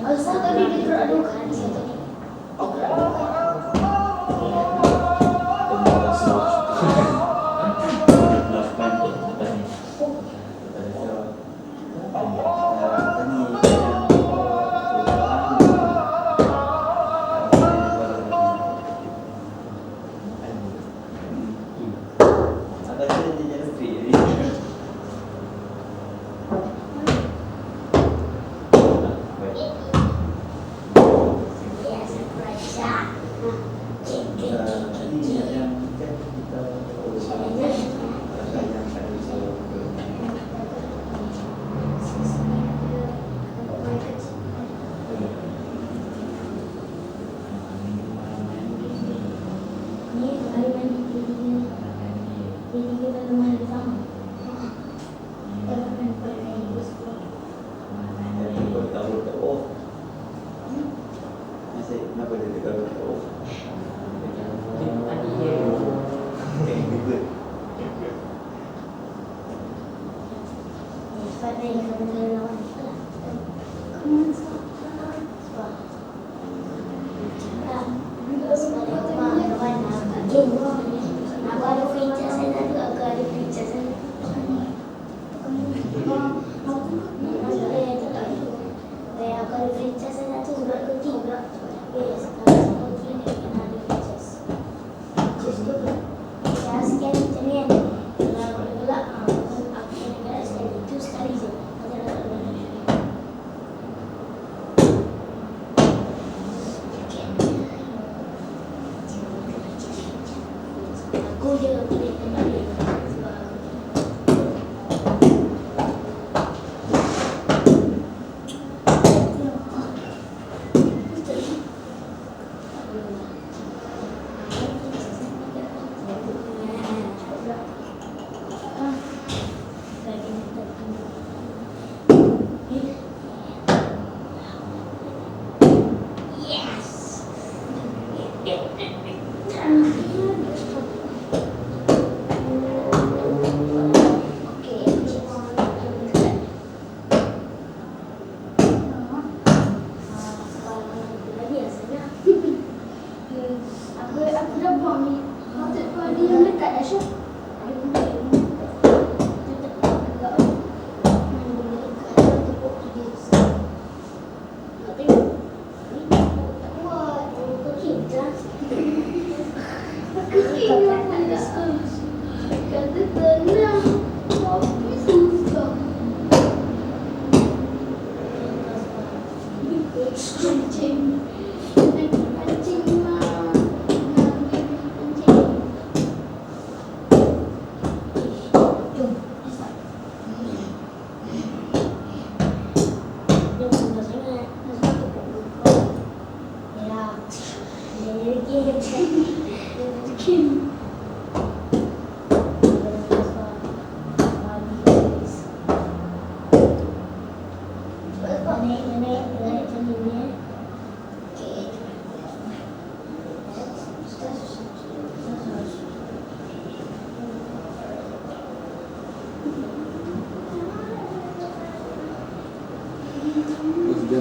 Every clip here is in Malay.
Satu ni dikerodokan satu ni.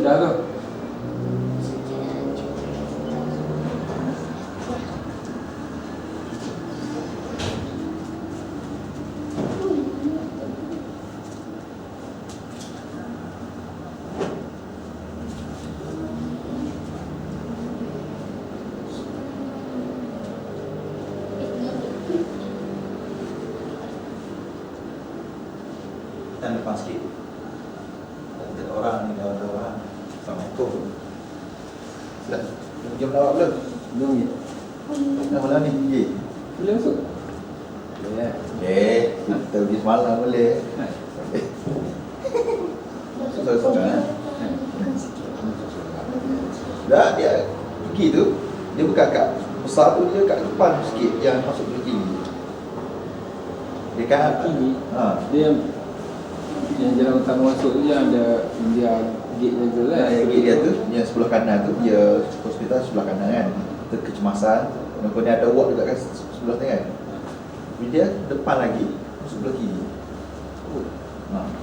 Dah tu. Kita depan sikit. Ada orang ni, ada orang. Assalamualaikum. Dah. Jom lawak belum? Belum ni. Dah malam ni pergi. Boleh masuk? Boleh. Kita pergi semalam boleh. Sorang-sorang. Dah dia pergi tu, dia bukan kat besar tu, dia kat depan sikit yang masuk ke kiri. Dia kan Kiri. dia Yang jalan utama masuk tu yang ada dia gate jaga kan. yang gate dia tu, yang sebelah kanan tu, dia hospital sebelah kanan kan. Itu kecemasan. Kemudian ada ward juga kan sebelah tu kan. Dia depan lagi, sebelah kiri.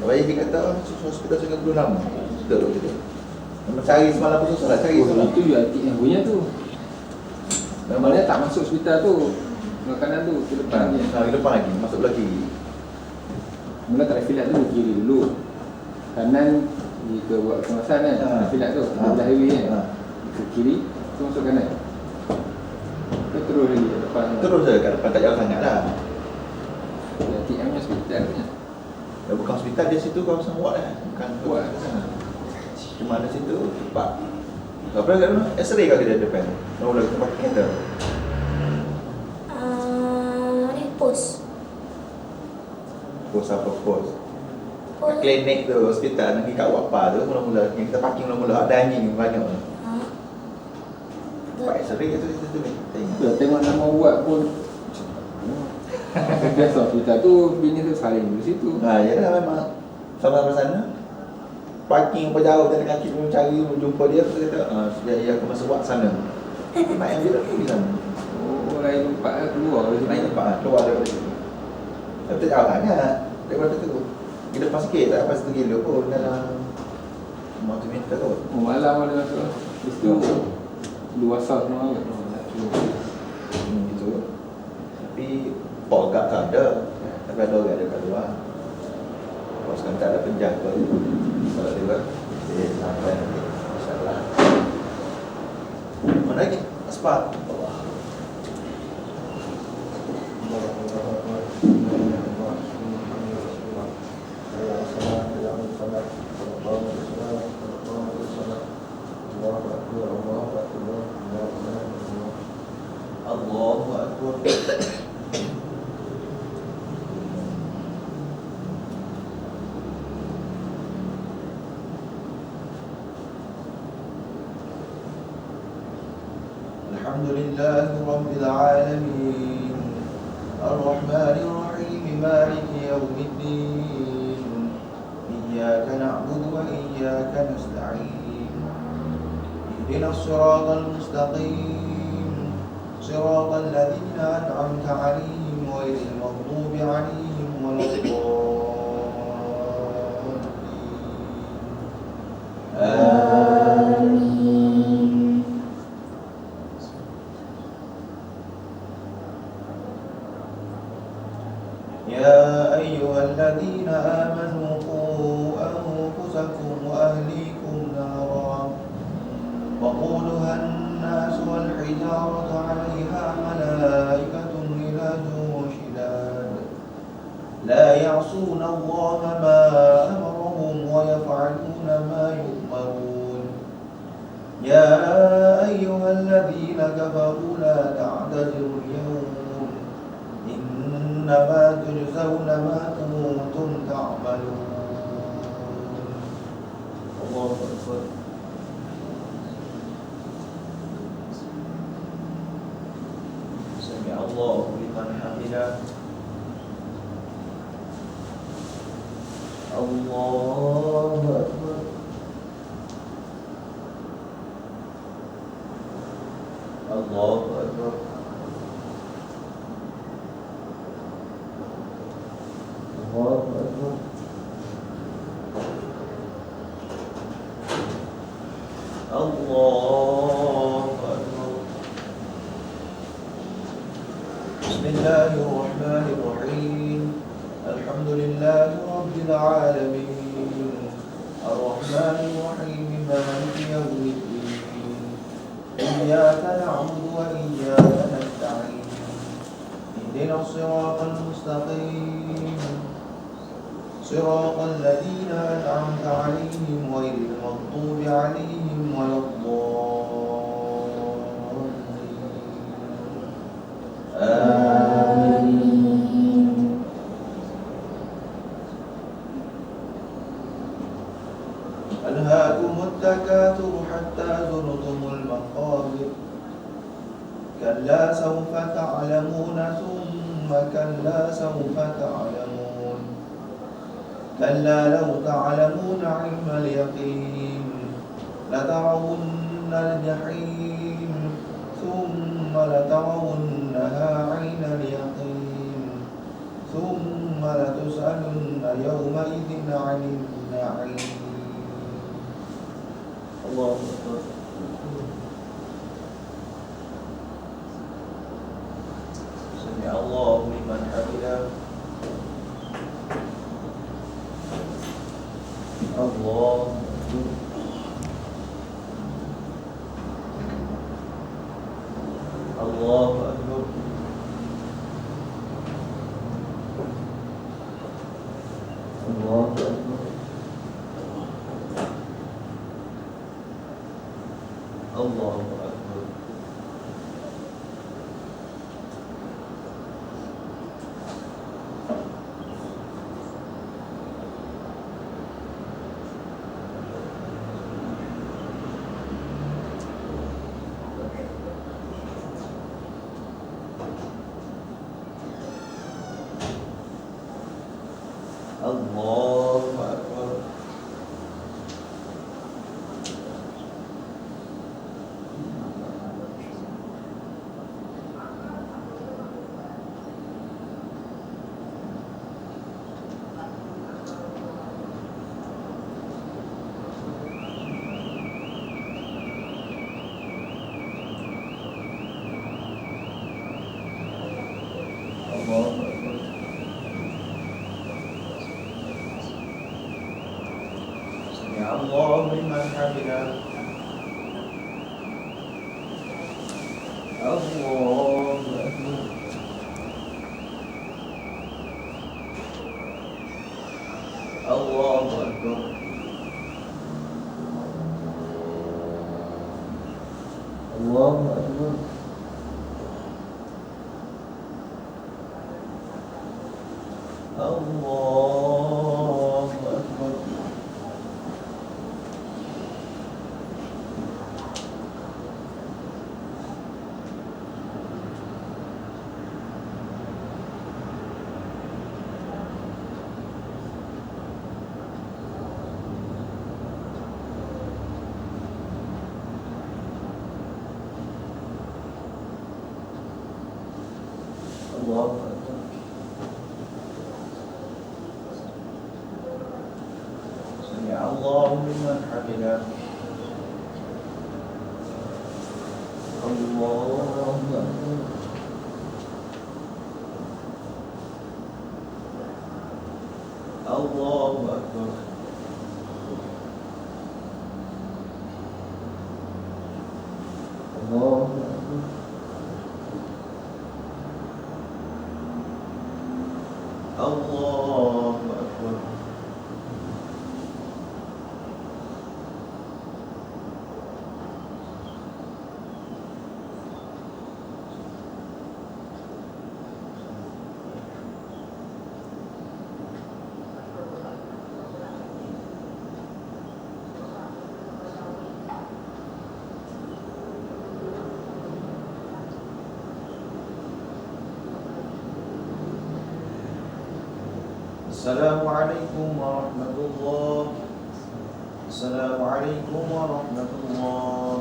Baik dia kata masuk hospital sangat belum lama. Betul. Cari semalam pun susah, cari semalam. Itu juga antik yang punya tu. Namanya tak masuk hospital tu. Makanan tu ke depan je. Ke depan lagi, masuk lagi. Mula traffic light tu kiri dulu. Kanan jika buat kemasan kan, traffic light tu belah highway kan. Ke kiri, tu masuk kanan. Ke terus lagi ke depan. Terus je kat depan, tak jauh sangat lah. Antik yang punya hospital punya. Dah bukan hospital, dia situ kawasan ward lah. Bukan Ward. Cuma ada situ, tempat. Apa kat mana? X-ray kau ada depan. Oh, lagi tempat kereta. Ni pos. Pos apa pos? Klinik tu, hospital nanti kat Wapa tu mula-mula yang kita parking mula-mula ada anjing banyak. Tempat X-ray tu situ ni. Tengok nama ward pun biasa hospital tu bini tu saling di situ. Yalah memang sama-sama sana. Parking apa jauh jalan kaki pun cari jumpa dia tu kata dia aku masuk ward sana. Nak yang dia pergi sana. Oh, lain tempat lah, keluar dari Lain situ. tempat keluar daripada situ. Tapi jauh sangat daripada tu. Di depan sikit tak apa 1 kilo pun dalam 500 meter kot. Oh, malam ada masuk. Di situ luar south semua kan. Gitu. Tapi pogak tak ada. Tapi ada orang ada kat luar. Kalau sekarang tak ada penjah pun. Kalau dia sampai nanti. InsyaAllah. Mana lagi? Aspak. Allahu Akbar. Alhamdulillahi Rabbil Alamin Ar-Rahmanir Rahim Maliki Yawmiddin Iyyaka na'budu wa iyyaka nasta'in Ihdinas siratal mustaqim Siratal ladzina an'amta 'alaihim ghairil maghdubi 'alaihim waladdallin. يا أيها الذين آمنوا قوا أنفسكم وأهليكم نارا وقودها الناس والحجارة عليها ملائكة غلاظ شداد لا يعصون الله ما أمرهم ويفعلون ما يؤمرون يا أيها الذين كفروا لا تعتذروا اليوم إنما تجزون ما كنتم تعملون. الله أكبر. سمع الله لمن حمده. الله أكبر. الله أكبر. الله أكبر. الله أكبر. بسم الله الرحمن الرحيم الحمد لله رب العالمين الرحمن الرحيم مالك يوم الدين إياك نعبد وإياك نستعين اهدنا الصراط المستقيم صراط الذين أنعمت عليهم غير المغضوب عليهم ولا الضالين آمين. ألهاكم التكاثر حتى زرتم المقابر كلا سوف تعلمون ثم كلا سوف تعلمون كلا لو تعلمون علم اليقين لترون الجحيم ثم لترونها عين اليقين ثم لتسألن يومئذ عن النعيم. الله أكبر سمع الله لمن حمده الله أكبر الله أكبر الله أكبر الله أكبر الله أكبر الله أكبر سمع الله لمن حمده الله أكبر الله أكبر الله أكبر الله أكبر الله أكبر سمع الله لمن حمده الله أكبر الله أكبر الله أكبر الله أكبر السلام عليكم ورحمة الله السلام عليكم ورحمة الله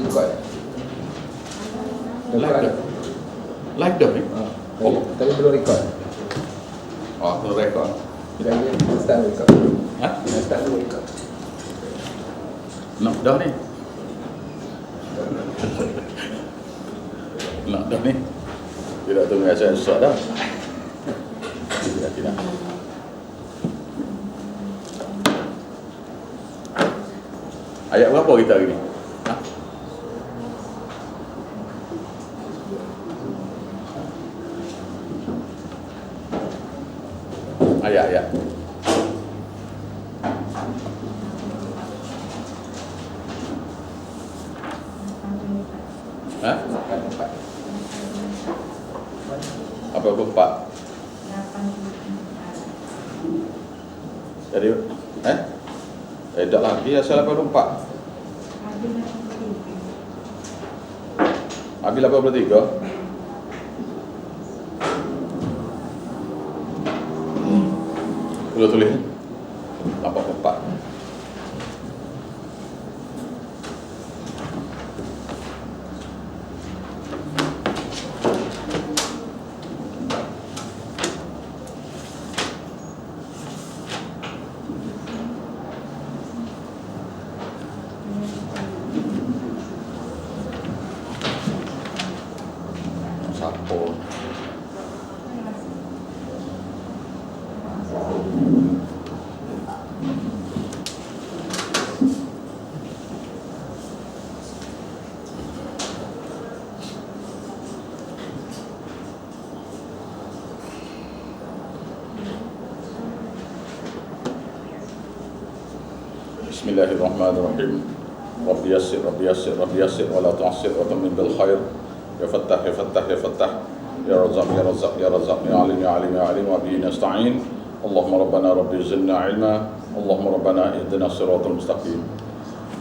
record. Live dah. Live dah ni? Tapi belum record. Oh, tu rekod. Kita start record. Ha? Kita start record. Nak dah ni. Nak dah ni. Tidak tunggu saya susah dah. Tidak. Ayat berapa kita hari ni? Ha? Ayat. Ha? Apa empat? Jadi, tak lagi asal 84. Habis 83. Boleh tulis 84. Sapo. Bismillahirrahmanirrahim. Rabbi yassir wa la tu'assir wa tamim bil khair. Ya Fattah ya Razzaq ya Alim ya Alim wa bihi nasta'in. Allahumma rabbana rabbi zidna ilma. Allahumma rabbana ihdina siratal mustaqim.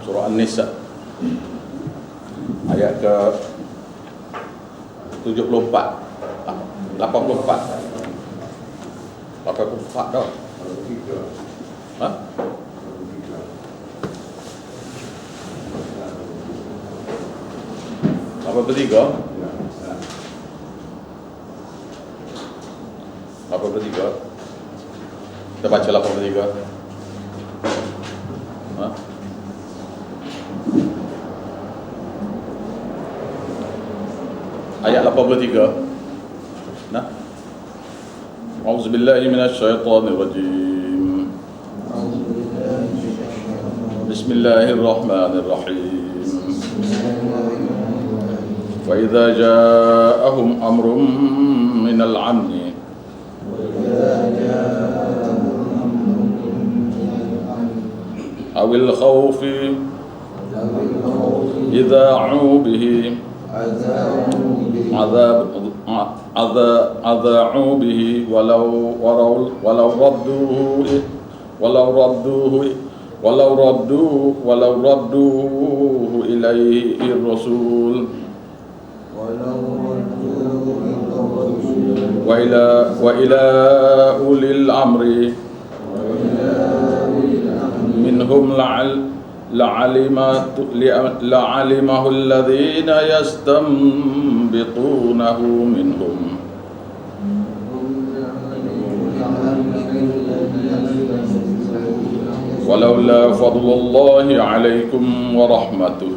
Surah An-Nisa ayat ke 74 84 dah. Ha? Apa bertiga? Kita baca 83. Ha? Ayat 83. Nah. A'udzubillahi minasyaitonirrajim. Bismillahirrahmanirrahim. وإذا جاءهم أمر من الأمن أو الخوف إذاعوا به أذاعوا به ولو ردوه إليه الرسول وإلى أولي الأمر منهم لعلمه الذين يستنبطونه منهم ولولا فضل الله عليكم ورحمته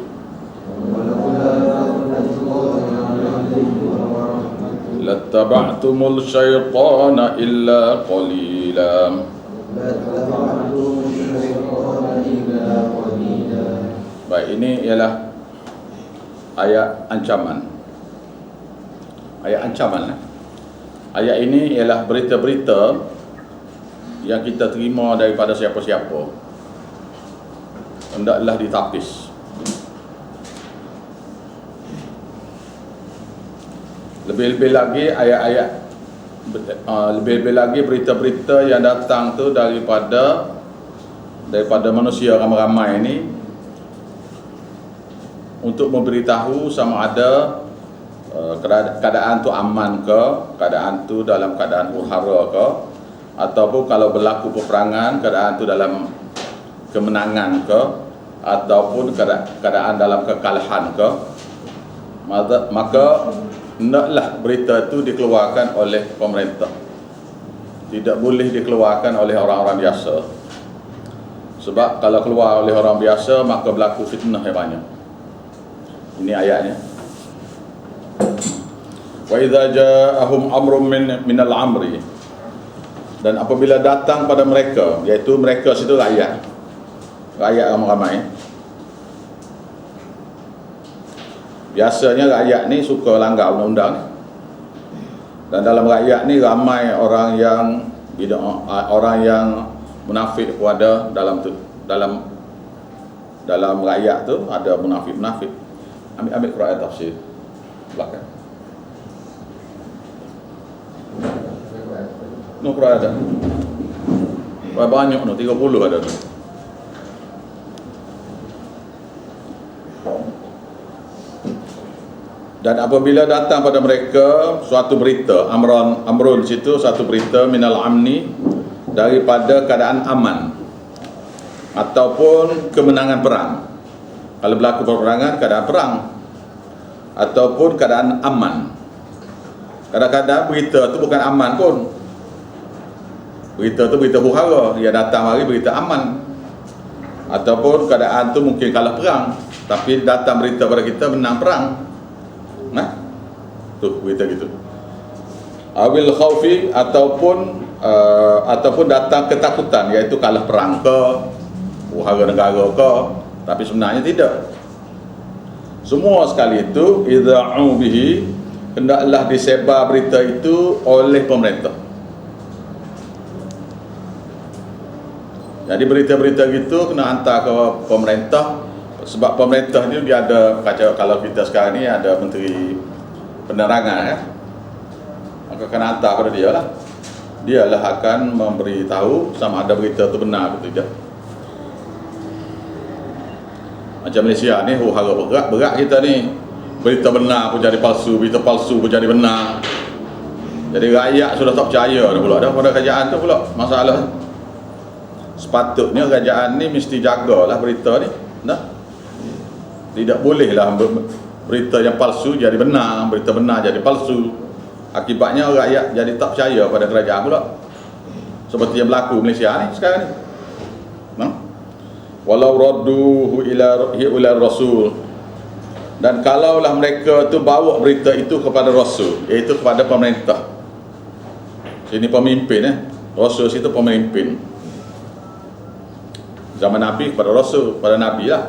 لاتبعتم الشيطان إلا قليلا. Baik, ini ialah ayat ancaman. Ayat ini ialah berita-berita yang kita terima daripada siapa-siapa. Hendaklah ditapis. Lebih-lebih lagi ayat-ayat, lebih-lebih lagi berita-berita yang datang tu daripada manusia ramai-ramai ini untuk memberitahu sama ada keadaan tu aman ke, keadaan tu dalam keadaan huru-hara ke, ataupun kalau berlaku peperangan keadaan tu dalam kemenangan ke, ataupun keadaan dalam kekalahan ke, maka hendaklah berita itu dikeluarkan oleh pemerintah. Tidak boleh dikeluarkan oleh orang-orang biasa. Sebab kalau keluar oleh orang biasa, maka berlaku fitnah yang banyak. Ini ayatnya. Wa idza ja'ahum amrun minal amri, dan apabila datang pada mereka, iaitu mereka situ rakyat ramai-ramai. Biasanya rakyat ni suka langgar undang-undang ni. Dan dalam rakyat ni ramai orang yang munafik ada dalam rakyat tu ada munafik. Ambil Quran tafsir belakang. Quran ada. Banyak 30 ada tu. Dan apabila datang pada mereka suatu berita, amrun situ satu berita minal amni, daripada keadaan aman ataupun kemenangan perang. Kalau berlaku peperangan, keadaan perang ataupun keadaan aman. Kadang-kadang berita tu bukan aman pun. Berita tu berita huru-hara, dia datang hari berita aman. Ataupun keadaan tu mungkin kalah perang, tapi datang berita pada kita menang perang. Nah, tu berita gitu. Awil khaufi ataupun datang ketakutan, iaitu kalah perang ke, huru-hara negara ke, tapi sebenarnya tidak. Semua sekali itu idza'u bihi, hendaklah disebar berita itu oleh pemerintah. Jadi berita-berita gitu kena hantar ke pemerintah, sebab pemerintah ni dia ada, kalau kita sekarang ni ada menteri penerangan ya. Maka kena hantar pada dia lah. Dialah akan memberitahu sama ada berita tu benar atau tidak. Macam Malaysia ni huru-hara berat kita ni. Berita benar pun jadi palsu, berita palsu pun jadi benar. Jadi rakyat sudah tak percaya dah pula pada kerajaan tu pula masalah. Sepatutnya kerajaan ni mesti jagalah berita ni. Nah. Tidak bolehlah berita yang palsu jadi benar, berita benar jadi palsu. Akibatnya rakyat jadi tak percaya pada kerajaan pula. Seperti yang berlaku Malaysia ni sekarang ni. Nah. Walau radduhu ila rasul, dan kalaulah mereka tu bawa berita itu kepada rasul, iaitu kepada pemerintah. Sini pemimpin rasul situ pemimpin. Zaman Nabi kepada rasul, pada Nabi lah.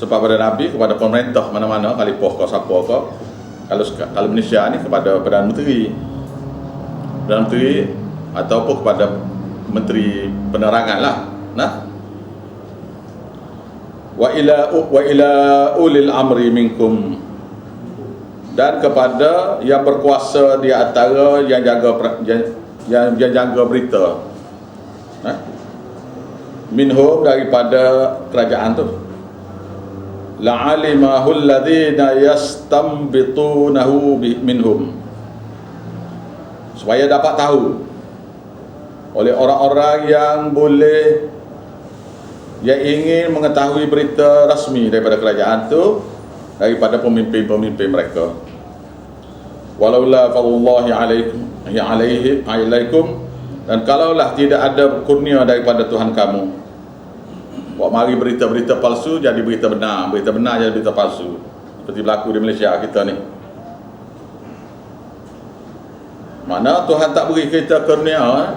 Sebab pada Nabi kepada pemerintah mana-mana, khalifah ke siapa ke. Kalau Malaysia ni kepada Perdana Menteri ataupun kepada Menteri Penerangan lah. Nah. Wa ila ulil amri minkum, dan kepada yang berkuasa di antara yang jaga berita. Nah. Minhum, daripada kerajaan tu. La'alimahu alladhina yastambitunahu minhum, supaya dapat tahu oleh orang-orang yang ingin mengetahui berita rasmi daripada kerajaan tu, daripada pemimpin-pemimpin mereka. Walaula fadlullahi alaikum, dan kalaulah tidak ada kurnia daripada Tuhan kamu, buat mari berita-berita palsu jadi berita benar, berita benar jadi berita palsu, seperti berlaku di Malaysia kita ni. Mana Tuhan tak beri kita kurnia,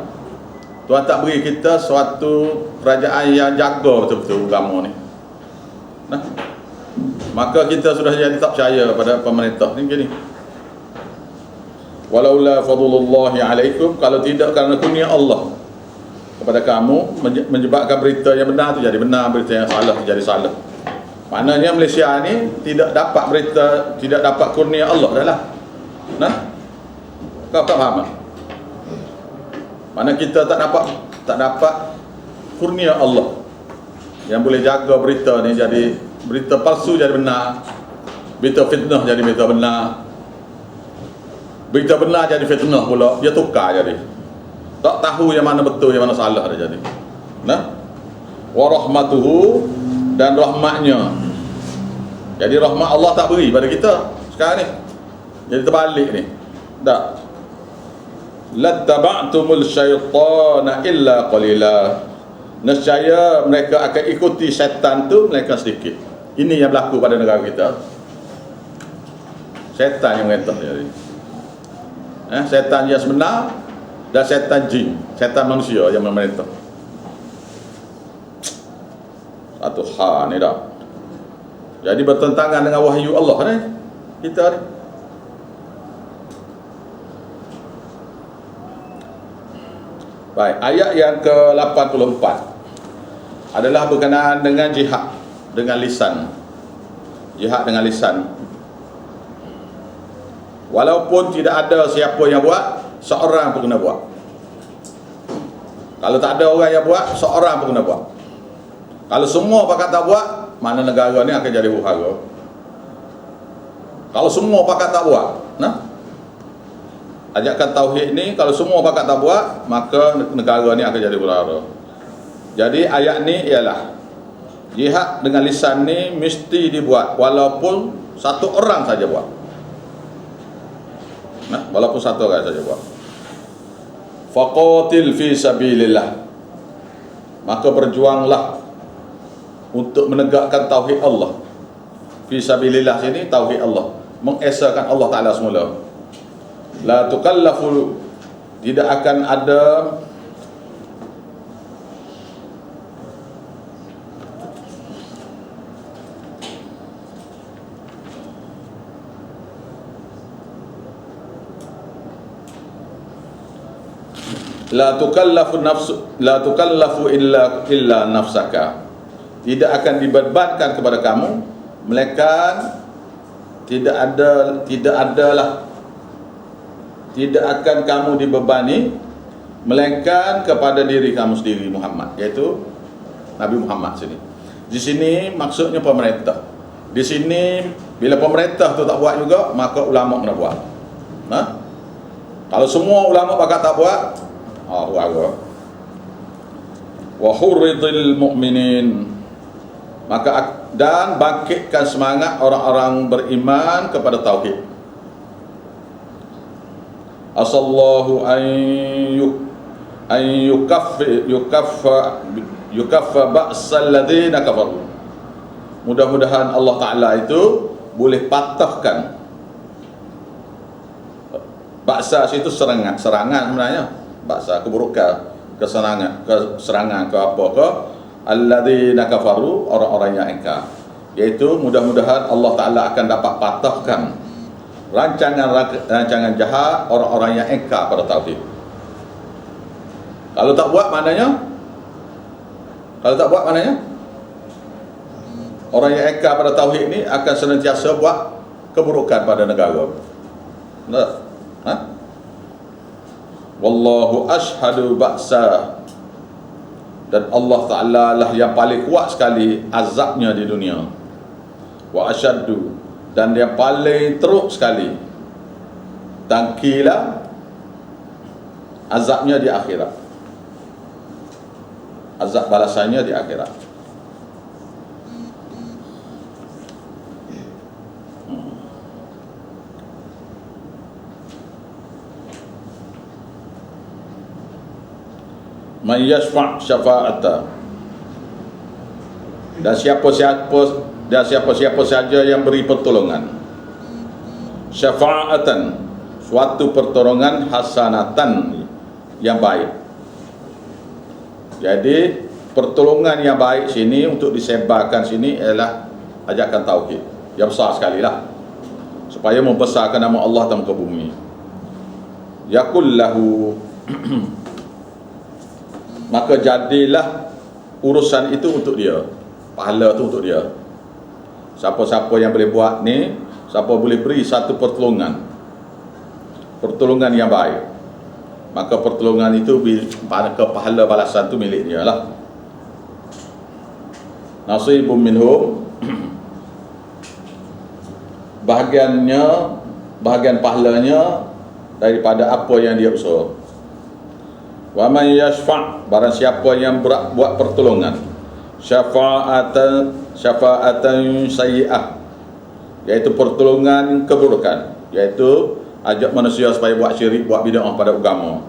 Tuhan tak beri kita suatu kerajaan yang jaga betul-betul agama ni. Nah, maka kita sudah jadi tak percaya pada pemerintah ni begini. Walaula fadlullahi alaikum, kalau tidak kerana kurnia Allah kepada kamu, menyebabkan berita yang benar tu jadi benar, berita yang salah tu jadi salah. Maknanya Malaysia ni tidak dapat berita, tidak dapat kurnia Allah dah lah. Nah, kau tak faham? Mana kita tak dapat kurnia Allah yang boleh jaga berita ni jadi berita palsu jadi benar, berita fitnah jadi berita benar, berita benar jadi fitnah pula, dia tukar jadi. Tak tahu yang mana betul yang mana salah dia jadi. Nah, wa rahmatuhu, dan rahmatnya. Jadi rahmat Allah tak beri pada kita sekarang ni. Jadi terbalik ni. Tak. Lattaba'tumul syaitana illa qalila. Nescaya mereka akan ikuti syaitan tu mereka sedikit. Ini yang berlaku pada negara kita. Syaitan yang merintah dia ni. Syaitan yang sebenar dan syaitan jin, syaitan manusia yang memerintah. Satu hal ni dah. Jadi bertentangan dengan wahyu Allah ni kita ni. Baik, ayat yang ke-84 adalah berkenaan dengan jihad dengan lisan. Jihad dengan lisan. Walaupun tidak ada siapa yang buat, seorang pun kena buat. Kalau tak ada orang yang buat, seorang pun kena buat. Kalau semua pakat tak buat, mana negara ni akan jadi huru-hara. Kalau semua pakat tak buat, ajakan tauhid ni kalau semua pakat tak buat, maka negara ni akan jadi huru-hara. Jadi ayat ni ialah jihad dengan lisan ni mesti dibuat walaupun satu orang saja buat. Walaupun satu orang saja buat. Faqatil fi sabilillah. Maka berjuanglah untuk menegakkan tauhid Allah. Fi sabilillah sini tauhid Allah, mengesahkan Allah Taala semula. La tukallafu, tidak akan ada la tukallafu illa nafsaka. Tidak akan dibebankan kepada kamu melainkan tidak akan kamu dibebani melainkan kepada diri kamu sendiri Muhammad, iaitu Nabi Muhammad sini. Di sini maksudnya pemerintah. Di sini bila pemerintah tu tak buat juga, maka ulama kena buat. Kalau semua ulama pakat tak buat, wa hurridil mu'minin, maka dan bangkitkan semangat orang-orang beriman kepada tauhid. Asallahu an yukaffa ba'sal ladzina kafaru. Mudah-mudahan Allah Taala itu boleh patahkan. Ba'sa itu serangan sebenarnya. Ba'sa keburukan, keserangan ke apa ke alladzina kafaru, orang-orang yang ingkar. Iaitu mudah-mudahan Allah Taala akan dapat patahkan rancangan jahat orang-orang yang ingkar pada tauhid. Kalau tak buat maknanya orang yang ingkar pada tauhid ni akan senantiasa buat keburukan pada negara. Wallahu ashhadu ba'sa, dan Allah Ta'ala lah yang paling kuat sekali azabnya di dunia. Wa asyaddu, dan dia paling teruk sekali tangkila azabnya di akhirat. Azab balasannya di akhirat. Man yashfa' syafa'ata, dan siapa-siapa saja yang beri pertolongan. Syafa'atan, suatu pertolongan, hasanatan, yang baik. Jadi pertolongan yang baik sini untuk disebarkan sini ialah ajakan tauhid yang besar sekali lah, supaya membesarkan nama Allah dalam muka bumi. Yakul lahu maka jadilah urusan itu untuk dia, pahala itu untuk dia. Siapa-siapa yang boleh buat ni, siapa boleh beri satu pertolongan yang baik, maka pertolongan itu pahala balasan itu milik dia lah. Nasibum minhum, bahagian pahalanya daripada apa yang dia usaha. Wa man yashfa', barang siapa yang buat pertolongan, syafa'atan syafa'atan sayyi'ah, iaitu pertolongan keburukan, iaitu ajak manusia supaya buat syirik, buat bid'ah pada agama.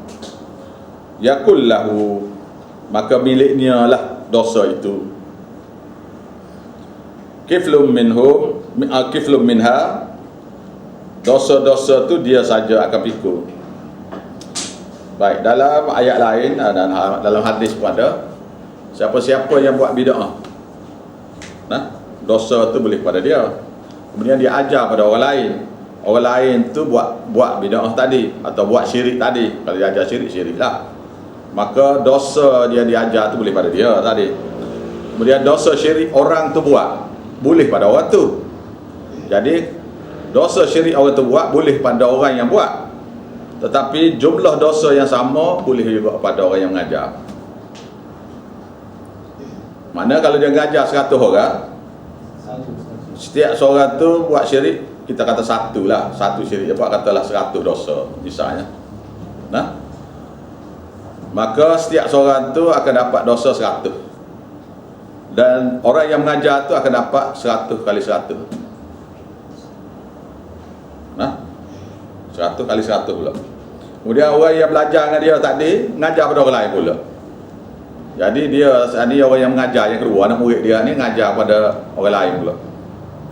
Yakul lahu, maka miliknya lah dosa itu. Kiflum minha, dosa-dosa tu dia saja akan pikul. Baik, dalam ayat lain dan dalam hadis pun ada, siapa-siapa yang buat bid'ah, dosa tu boleh pada dia. Kemudian dia ajar pada orang lain tu buat bid'ah tadi atau buat syirik tadi. Kalau dia ajar syirik lah, maka dosa dia diajar tu boleh pada dia tadi. Kemudian dosa syirik orang tu buat, boleh pada orang tu. Jadi dosa syirik orang tu buat boleh pada orang yang buat, tetapi jumlah dosa yang sama boleh juga pada orang yang mengajar. Mana kalau dia mengajar 100 orang, setiap seorang tu buat syirik, kita kata satu syirik dia buat, katalah 100 dosa misalnya. Maka setiap seorang tu akan dapat dosa 100, dan orang yang mengajar tu akan dapat 100 kali 100. 100 kali 100 pula. Kemudian orang yang belajar dengan dia tadi mengajar pada orang lain pula. Jadi dia ni orang yang mengajar, yang kedua anak murid dia ni mengajar pada orang lain pula,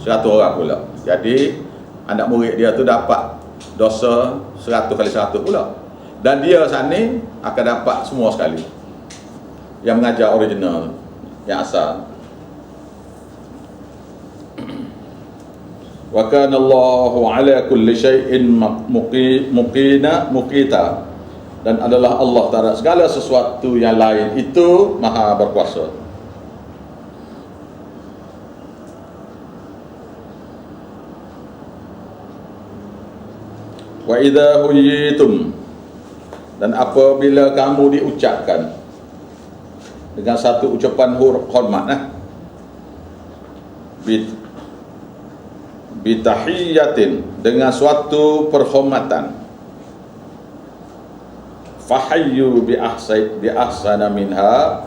100 orang pula. Jadi anak murid dia tu dapat dosa 100 kali 100 pula, dan dia sini akan dapat semua sekali. Yang mengajar original, yang asal. Wa kana Allahu ala kulli syai'in muqita, dan adalah Allah terhadap segala sesuatu yang lain itu maha berkuasa. Wa idza huyitum, dan apabila kamu diucapkan dengan satu ucapan hormat, bitahiyatin, dengan suatu perhormatan, fahayyu bi ahsana minha,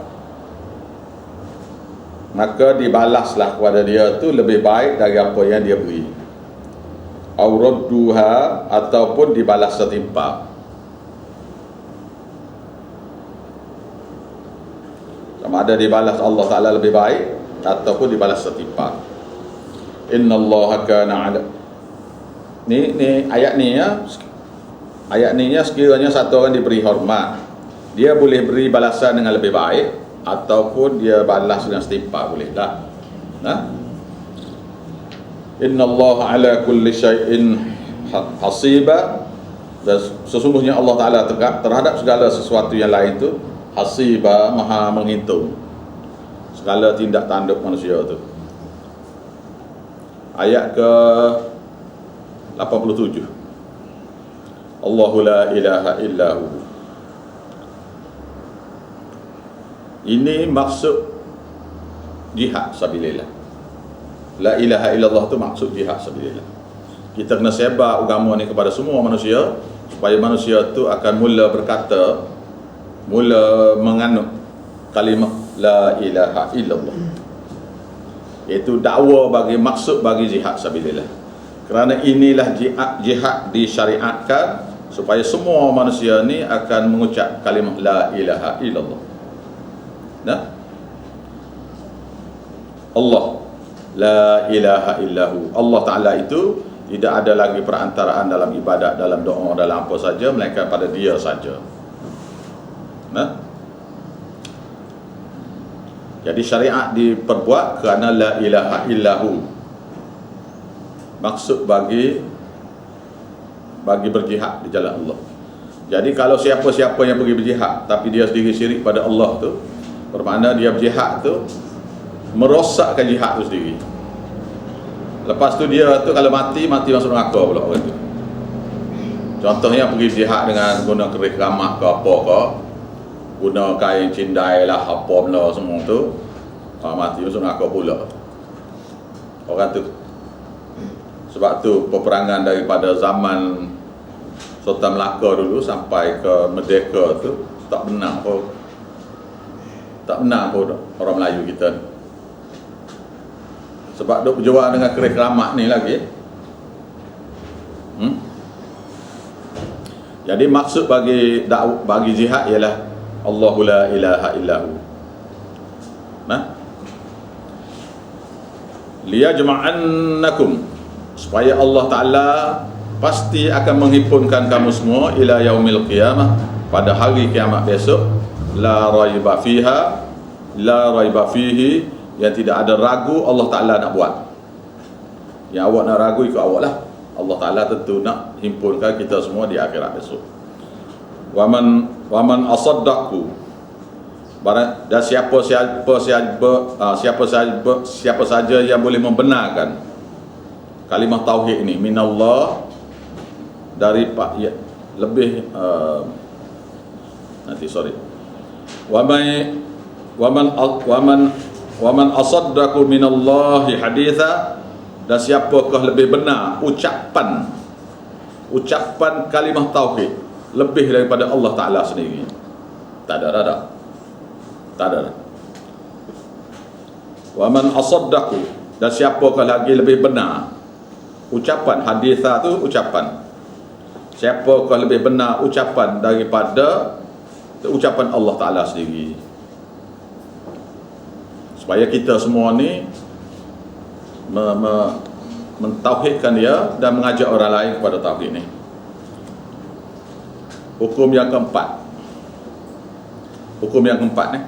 maka dibalaslah kepada dia tu lebih baik dari apa yang dia beri. Au radduha, ataupun dibalas setimpal. Sama ada dibalas Allah Ta'ala lebih baik ataupun dibalas setimpal. Innallaha kana ala, ni ayat ni ya, sekiranya satu orang diberi hormat, dia boleh beri balasan dengan lebih baik ataupun dia balas dengan setimpal, boleh lah. Innallaha ala kulli syai'in hasiba, dan sesungguhnya Allah Ta'ala terhadap segala sesuatu yang lain tu hasiba, maha menghitung segala tindak tanduk manusia tu. Ayat ke 87. Allahu la ilaha illahu. Ini maksud jihad sabilillah. La ilaha illallah tu maksud jihad sabilillah. Kita kena sebar agama ni kepada semua manusia, supaya manusia tu akan mula berkata, mula menganut kalimah la ilaha illallah, iaitu dakwa bagi maksud bagi jihad sabilillah. Kerana inilah jihad disyariatkan supaya semua manusia ni akan mengucap kalimah la ilaha illallah. Allah la ilaha illahu, Allah Ta'ala itu tidak ada lagi perantaraan dalam ibadat, dalam doa, dalam apa saja, melainkan pada dia saja. Jadi syariat diperbuat kerana la ilaha illahu, maksud bagi berjihad di jalan Allah. Jadi kalau siapa-siapa yang pergi berjihad tapi dia sendiri syirik pada Allah tu, bermakna dia berjihad tu merosakkan jihad tu sendiri. Lepas tu dia tu kalau mati masuk neraka pula orang tu. Contohnya pergi berjihad dengan guna keris ramah ke apa ke, guna kain cindai lah apa benda semua tu, mati masuk neraka pula orang tu. Sebab tu peperangan daripada zaman Sultan Melaka dulu sampai ke Merdeka tu tak menang pun orang Melayu kita. Sebab duk berjuang dengan keris keramat ni lagi. Jadi maksud bagi jihad ialah Allahu la ilaha illahu. Liyajma'annakum, supaya Allah Ta'ala pasti akan menghimpunkan kamu semua ila yaumil qiyamah, pada hari kiamat besok. La raiba fiha, la raiba fihi, yang tidak ada ragu Allah Ta'ala nak buat. Yang awak nak ragu ikut awak lah. Allah Ta'ala tentu nak himpunkan kita semua di akhirat besok. Waman asaddaqu, dan siapa saja yang boleh membenarkan kalimah tauhid ini, minallah, dari Pak ya, lebih waman asaddaqu minallahi haditha, dan siapakah lebih benar ucapan kalimah tauhid lebih daripada Allah Ta'ala sendiri. Tak ada. Waman asaddaqu, dan siapakah lagi lebih benar ucapan, haditha tu ucapan, siapakah lebih benar ucapan daripada ucapan Allah Ta'ala sendiri. Supaya kita semua ni mentauhidkan dia dan mengajak orang lain kepada tauhid ni. Hukum yang keempat ni,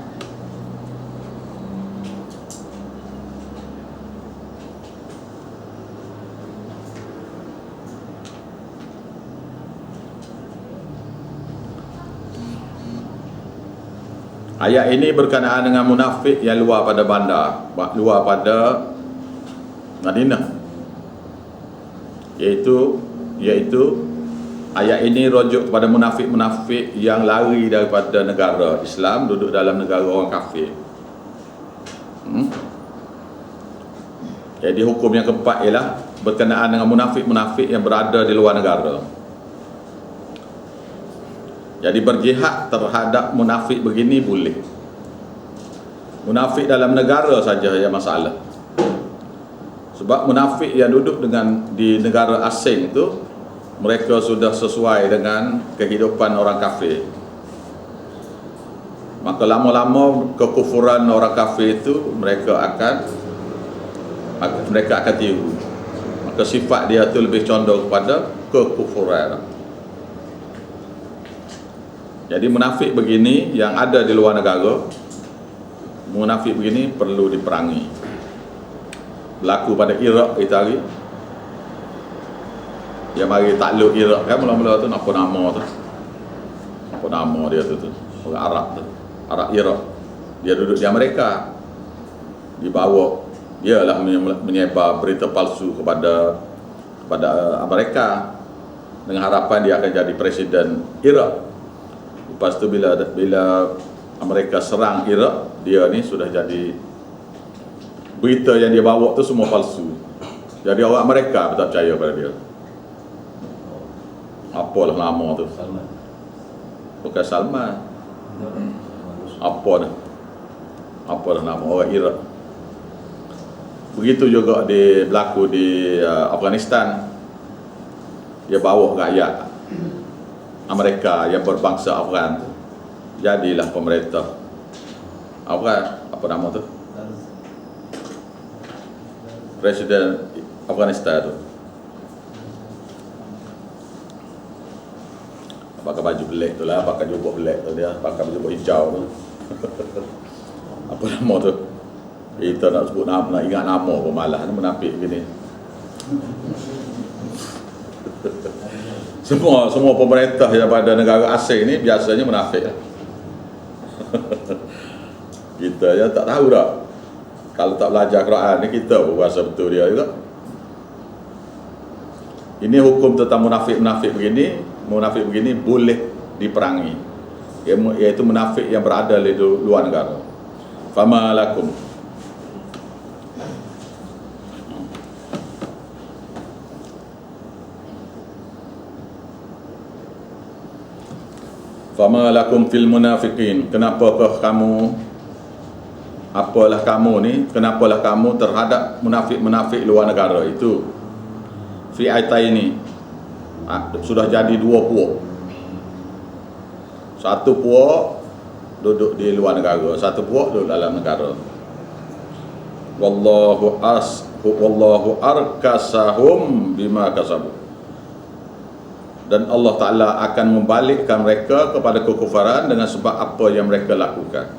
ayat ini berkenaan dengan munafik yang luar pada bandar, luar pada Madinah, iaitu ayat ini rujuk kepada munafik-munafik yang lari daripada negara Islam, duduk dalam negara orang kafir. Jadi hukum yang keempat ialah berkenaan dengan munafik-munafik yang berada di luar negara. Jadi berjihad terhadap munafik begini boleh. Munafik dalam negara saja yang masalah. Sebab munafik yang duduk di negara asing itu, mereka sudah sesuai dengan kehidupan orang kafir. Maka lama-lama kekufuran orang kafir itu mereka akan tiru. Maka sifat dia itu lebih condong kepada kekufuran. Jadi munafik begini yang ada di luar negara, munafik begini perlu diperangi. Berlaku pada Iraq kita hari. Dia mari takluk Iraq kan, mula-mula tu apa nama dia tu orang Arab tu, Arab Iraq. Dia duduk di Amerika, dibawa, dia lah menyebar berita palsu kepada Amerika dengan harapan dia akan jadi presiden Iraq. Lepas tu bila Amerika serang Iraq, dia ni sudah jadi, berita yang dia bawa tu semua palsu. Jadi orang Amerika tak percaya pada dia. Apalah nama tu? Bukan Salman. Apa dah nama orang Iraq. Begitu juga berlaku di Afghanistan. Dia bawa rakyat Amerika yang berbangsa Afghan tu, jadilah pemerintah Afghan. Apa nama tu? Presiden Afghanistan tu. Pakai baju black tu lah, pakai jubah black tu dia, pakai jubah hijau tu. Apa nama tu? Kita nak sebut nama, nak ingat nama pun malah, ni menapik gini. Semua pemerintah daripada negara asing ni biasanya munafik lah. Kita ya tak tahu dah. Kalau tak belajar Quran ni, kita pun rasa betul dia juga. Ini hukum tentang munafik-munafik begini. Munafik begini boleh diperangi, iaitu munafik yang berada di luar negara. Fama lakum, fama lakum fil munafiqin, kenapakah kamu apalah kamu ni, kenapalah kamu terhadap munafik-munafik luar negara itu. Fi'ataini, sudah jadi 2 puak. Satu puak duduk di luar negara, satu puak duduk dalam negara. Wallahu arkasahum bima kasabu. Dan Allah Ta'ala akan membalikkan mereka kepada kekufaran dengan sebab apa yang mereka lakukan,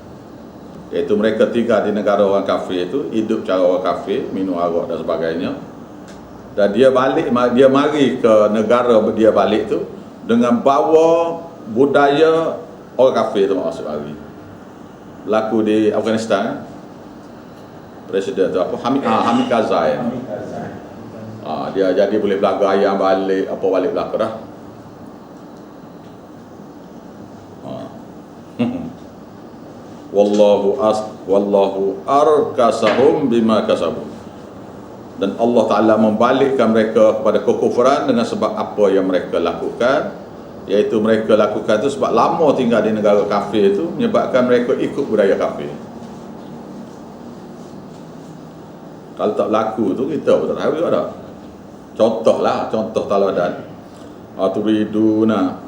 iaitu mereka tinggal di negara orang kafir itu, hidup cara orang kafir, minum arak dan sebagainya. Dan dia mari ke negara dia balik tu dengan bawa budaya orang kafir tu masuk lagi. Berlaku di Afghanistan, presiden tu apa, Hamid Karzai. Dia jadi boleh belaga ayam balik, apa balik belaka dah. Wallahu arkasahum bima kasabu. Dan Allah Ta'ala membalikkan mereka kepada kekufuran dengan sebab apa yang mereka lakukan, iaitu mereka lakukan itu sebab lama tinggal di negara kafir itu menyebabkan mereka ikut budaya kafir. Kalau tak laku tu kita pun tak tahu juga dah. Contoh taladan. Aturiduna,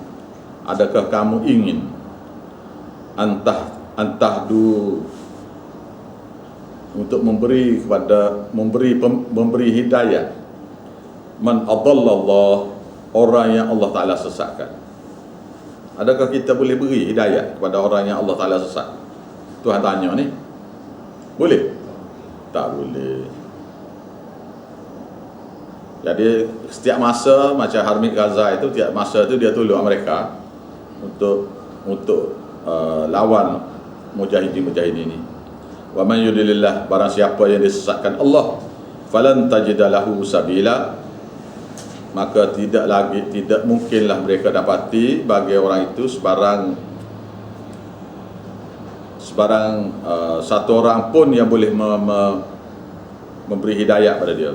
adakah kamu ingin antahdu, untuk memberi hidayah, man adallallah, orang yang Allah Ta'ala sesatkan. Adakah kita boleh beri hidayah kepada orang yang Allah Ta'ala sesat? Tuhan tanya ni, boleh? Tak boleh. Jadi setiap masa macam Hamid Karzai itu, setiap masa itu dia tolong mereka untuk lawan mujahidin ini. Wa man yudlilillah, barang siapa yang disesatkan Allah, falan tajida lahu sabila, maka tidak mungkinlah mereka dapati bagi orang itu sebarang satu orang pun yang boleh memberi hidayah pada dia.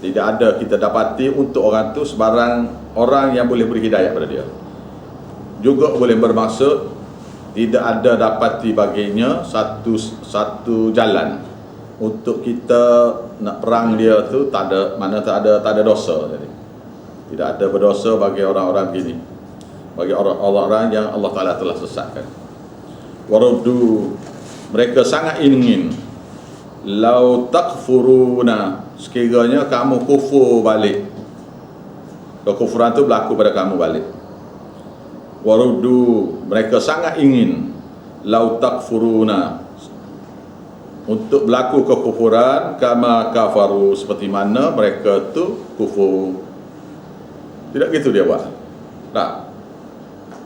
Tidak ada kita dapati untuk orang itu sebarang orang yang boleh beri hidayah pada dia. Juga boleh bermaksud tidak ada dapati baginya satu jalan untuk kita nak perang dia tu, tak ada dosa. Jadi tidak ada berdosa bagi orang-orang begini, bagi orang-orang yang Allah Ta'ala telah sesatkan. Waruddu, mereka sangat ingin, lau takfuruna, sekiranya kamu kufur balik, kekufuran itu berlaku pada kamu balik. Waruddu, mereka sangat ingin, lau takfuruna, untuk berlaku kekufuran, kama kafaru, seperti mana mereka tu kufur. Tidak gitu dia buat. Tak.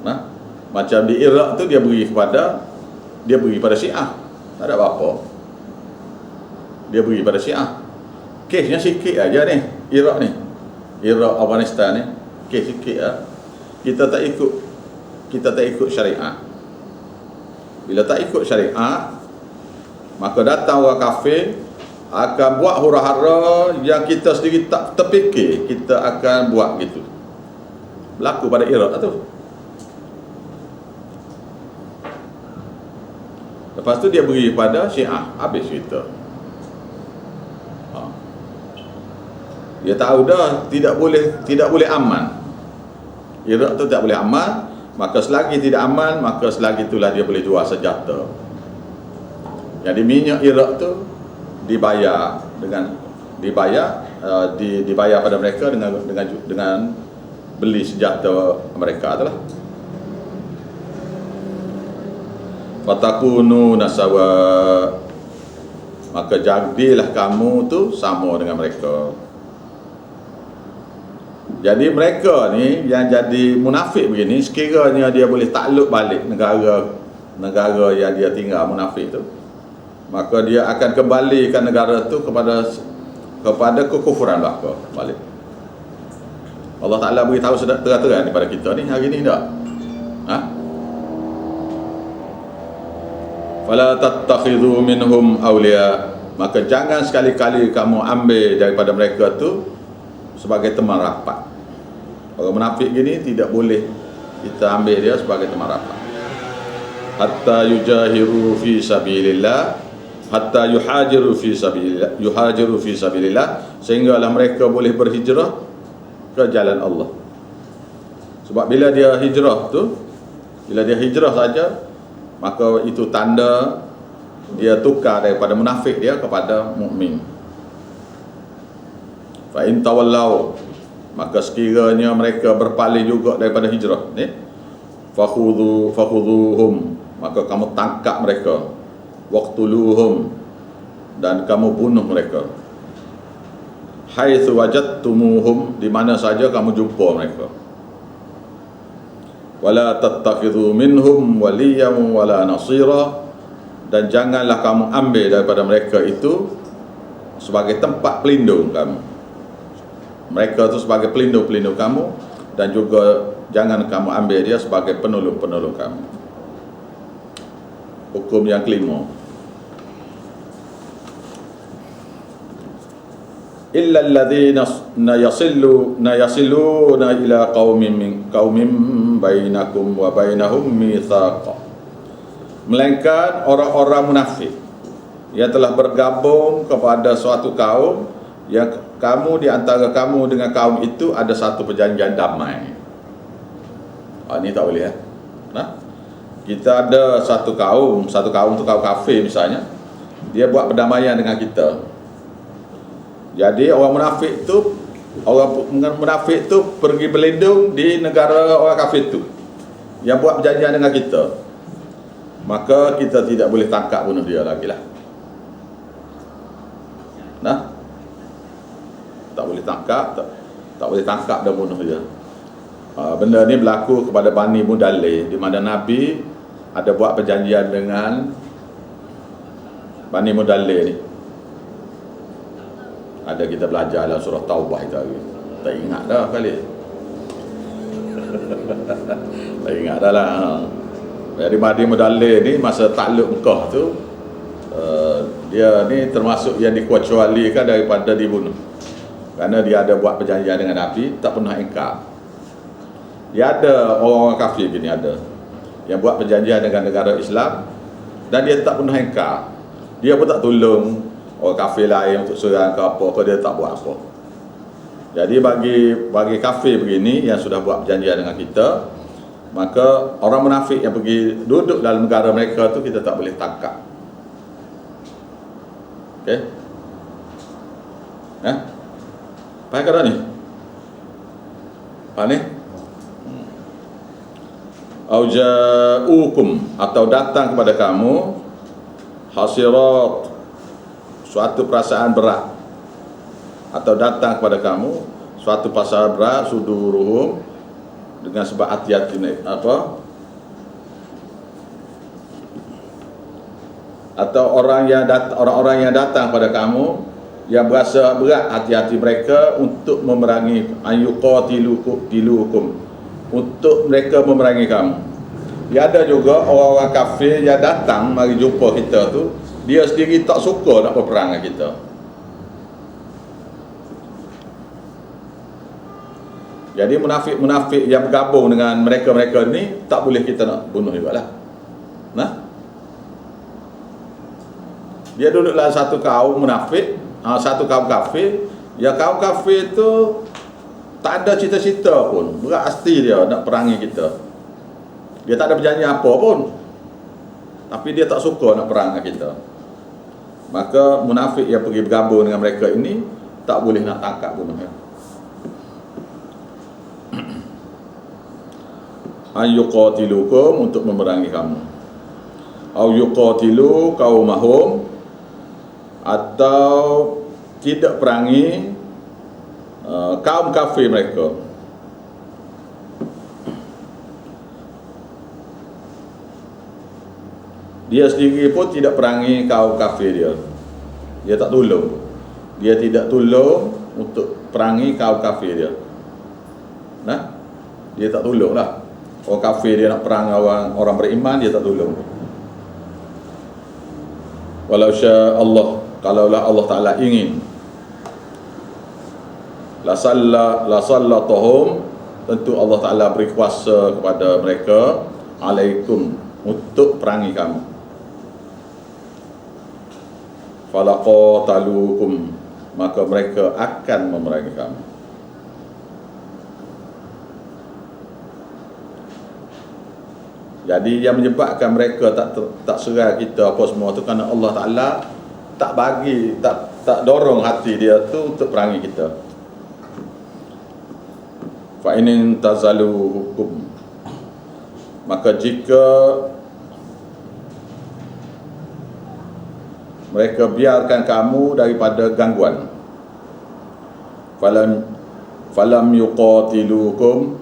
Nah, macam di Iraq tu dia beri pada Syiah. Tak ada apa-apa. Dia beri pada Syiah. Kesnya sikit aja ni, Iraq ni. Iraq, Afghanistan ni, kes sikit lah. Kita tak ikut syariat. Bila tak ikut syariat, maka datang orang kafir akan buat hura-hara yang kita sendiri tak terfikir kita akan buat gitu. Berlaku pada Iraq tu. Lepas tu dia beri pada Syiah, habis cerita. Dia tahu dah tidak boleh aman. Iraq tu tak boleh aman, maka selagi tidak aman, maka selagi itulah dia boleh jual senjata. Jadi minyak Iraq tu dibayar pada mereka dengan beli senjata mereka itulah. Fatakunu nasawa, maka jadilah kamu tu sama dengan mereka. Jadi mereka ni yang jadi munafik begini, sekiranya dia boleh takluk balik negara yang dia tinggal munafik tu, maka dia akan kembalikan negara tu kepada kekufuran belaka balik. Allah Ta'ala beritahu terang-terang kepada kita ni hari ni tak? Fala tattakhidhu minhum awliya, maka jangan sekali-kali kamu ambil daripada mereka tu sebagai teman rapat. Orang munafik gini tidak boleh kita ambil dia sebagai teman rapat. hatta yujahiru fi sabilillah, hatta yuhajiru fi sabilillah, sehinggalah mereka boleh berhijrah ke jalan Allah. Sebab bila dia hijrah saja, maka itu tanda dia tukar daripada munafik dia kepada mukmin. Fa in tawallau, maka sekiranya mereka berpaling juga daripada hijrah ni, fakhuduhum, maka kamu tangkap mereka, waqtuluhum, dan kamu bunuh mereka, haitsu wajadtumuhum, di mana saja kamu jumpa mereka. Wala tattakhidhu minhum waliyan wala nasira, dan janganlah kamu ambil daripada mereka itu sebagai tempat pelindung kamu. Mereka itu sebagai pelindung-pelindung kamu, dan juga jangan kamu ambil dia sebagai penolong-penolong kamu. Hukum yang kelima, illa alladhina yasiluna ila qaumin bainakum wa bainahum mitsaq, melainkan orang-orang munafik yang telah bergabung kepada suatu kaum yang kamu, di antara kamu dengan kaum itu ada satu perjanjian damai. Ini tak boleh kita ada satu kaum tu kaum kafir misalnya, dia buat perdamaian dengan kita. Jadi orang munafik tu pergi berlindung di negara orang kafir tu yang buat perjanjian dengan kita, maka kita tidak boleh tangkap bunuh dia lagi lah. Tak boleh tangkap, tak boleh tangkap dan bunuh dia. Benda ni berlaku kepada Bani Mudallih, di mana Nabi ada buat perjanjian dengan Bani Mudallih ni. Ada kita belajar dalam surah Taubah itu lagi. Tak ingat dah kali. Tak ingat dah lah. Jadi Bani Mudallih ni masa takluk Mekah tu, dia ni termasuk yang dikecualikan daripada dibunuh, kerana dia ada buat perjanjian dengan Nabi, tak pernah ingkar. Dia ada orang-orang kafir gini, ada yang buat perjanjian dengan negara Islam dan dia tak pernah ingkar. Dia pun tak tolong orang kafir lain untuk serang ke apa, dia tak buat apa. Jadi bagi kafir begini yang sudah buat perjanjian dengan kita, maka orang munafik yang pergi duduk dalam negara mereka tu kita tak boleh tangkap. Okey? Faham ke ni? Faham ni? Auja'ukum, atau datang kepada kamu, hasirat, suatu perasaan berat, atau datang kepada kamu suatu perasaan berat, suduruhum, dengan sebab hati-hati atau orang-orang yang datang pada kamu yang berasa berat hati-hati mereka untuk memerangi, ayyuqatilukum, untuk mereka memerangi kamu. Dia ada juga orang-orang kafir yang datang mari jumpa kita tu, dia sendiri tak suka nak berperang dengan kita. Jadi munafik-munafik yang bergabung dengan mereka-mereka ni tak boleh kita nak bunuh juga lah. Dia duduk dalam satu kaum munafik, satu kaum kafir. Ya, kaum kafir tu tak ada cita-cita pun, berat hati dia nak perangi kita. Dia tak ada perjanjian apa pun, tapi dia tak suka nak perang dengan kita. Maka munafik yang pergi bergabung dengan mereka ini tak boleh nak tangkap bunuh dia. Ayyuqatilukum, untuk memerangi kamu. Au yuqatilu qaumahum, atau tidak perangi kaum kafir mereka. Dia sendiri pun tidak perangi kaum kafir dia. Dia tak tolong. Dia tidak tolong untuk perangi kaum kafir dia. Dia tak tolong lah. Orang kafir dia nak perang orang beriman, dia tak tolong. Walau sya Allah, kalaulah Allah Ta'ala ingin, la sallatahum, tentu Allah Ta'ala beri kuasa kepada mereka, alaikum, untuk perangi kamu. Falaqatalukum, maka mereka akan memerangi kamu. Jadi yang menyebabkan mereka tak serah kita apa semua tu kerana Allah Taala tak dorong hati dia tu untuk perangi kita. Fa in tazaluhukum, maka jika mereka biarkan kamu daripada gangguan, falam yuqatilukum,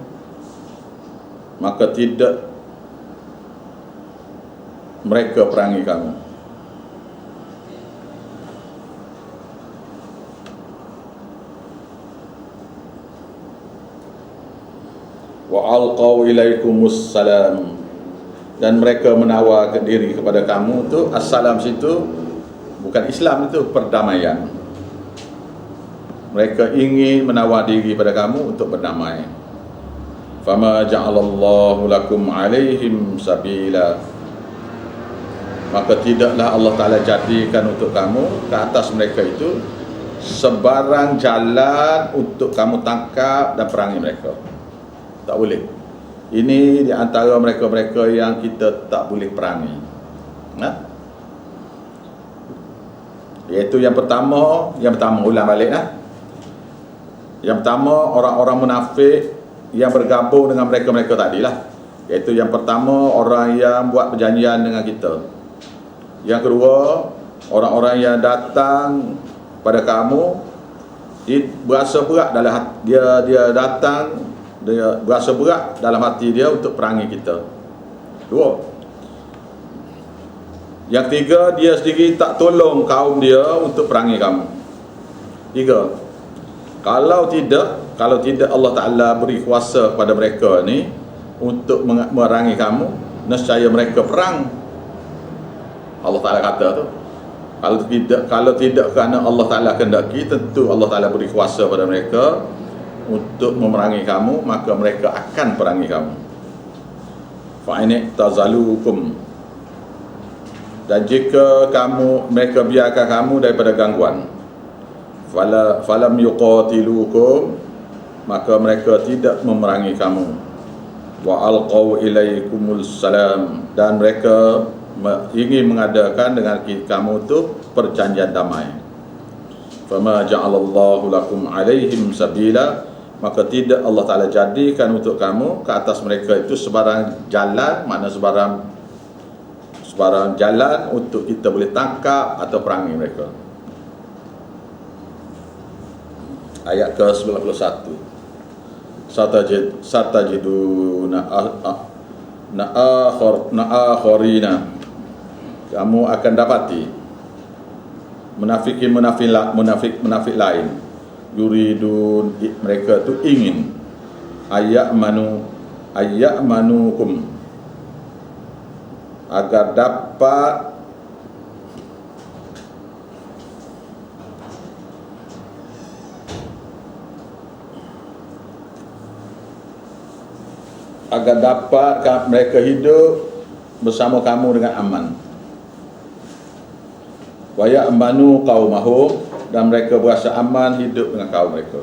maka tidak mereka perangi kamu. Wa alqaw ilaikumus salam, dan mereka menawarkan diri kepada kamu tu. Assalam situ bukan Islam, itu perdamaian. Mereka ingin menawar diri pada kamu untuk berdamai. Fama ja'alallahu lakum alaihim sabila, maka tidaklah Allah Ta'ala jadikan untuk kamu ke atas mereka itu sebarang jalan untuk kamu tangkap dan perangi mereka. Tak boleh. Ini di antara mereka-mereka yang kita tak boleh perangi. Iaitu yang pertama ulang balik Yang pertama, orang-orang munafik yang bergabung dengan mereka-mereka tadilah. Iaitu yang pertama, orang yang buat perjanjian dengan kita. Yang kedua, orang-orang yang datang pada kamu, dia berasa berat dalam hati, dia datang, dia berasa berat dalam hati dia untuk perangi kita. Dua. Yang tiga, dia sendiri tak tolong kaum dia untuk perangi kamu. Tiga. Kalau tidak Allah Ta'ala beri kuasa kepada mereka ni untuk merangi kamu, nescaya mereka perang. Allah Ta'ala kata tu, kalau tidak kerana Allah Ta'ala kehendaki, tentu Allah Ta'ala beri kuasa pada mereka untuk memerangi kamu, maka mereka akan perangi kamu. Fa'in tazalukum, dan jika mereka biarkan kamu daripada gangguan, falam yuqatilukum, maka mereka tidak memerangi kamu. Wa alqaw ilaikumul salam, dan mereka ingin mengadakan dengan kamu tu perjanjian damai. Fama ja'alallahu lakum alaihim sabila, maka tidak Allah Ta'ala jadikan untuk kamu ke atas mereka itu sebarang jalan, makna sebarang jalan untuk kita boleh tangkap atau perangi mereka. Ayat ke-91. Satajiduna na'akhorina, kamu akan dapati munafik lain, yuridun, mereka tu ingin ayyamanukum, agar dapat mereka hidup bersama kamu dengan aman. Wa ya'manu qaumahum, dan mereka berasa aman hidup dengan kaum mereka.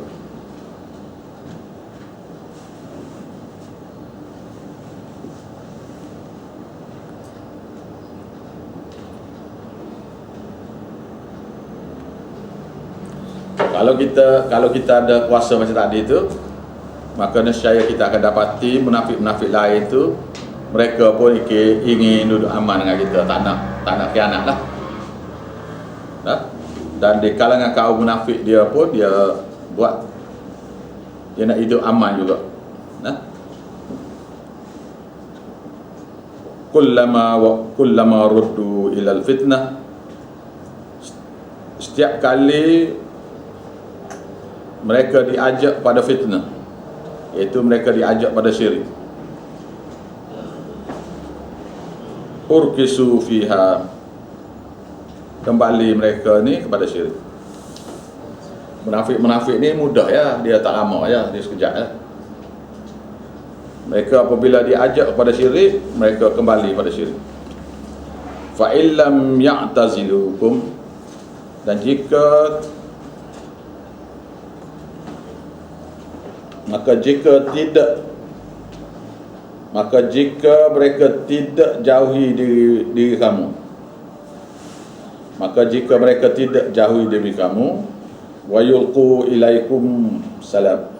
Kalau kita ada kuasa macam tadi tu, maka nescaya kita akan dapati munafik-munafik lain tu, mereka pun ingin duduk aman dengan kita, tak nak khianat lah. Dan di kalangan kaum munafik dia pun dia nak hidup aman juga. Kullama ruddu ilal fitnah, setiap kali mereka diajak pada fitnah, iaitu mereka diajak pada syirik, urkisu fiha, kembali mereka ni kepada syirik. Munafik ni mudah ya, dia tak lama ya, dia sekejap ya. Mereka apabila diajak kepada syirik, mereka kembali pada syirik. Fa illam ya'tazilukum, dan jika mereka tidak jauhi diri kamu, maka jika mereka tidak jauhi diri kamu, wa yulqu ilaikum salam,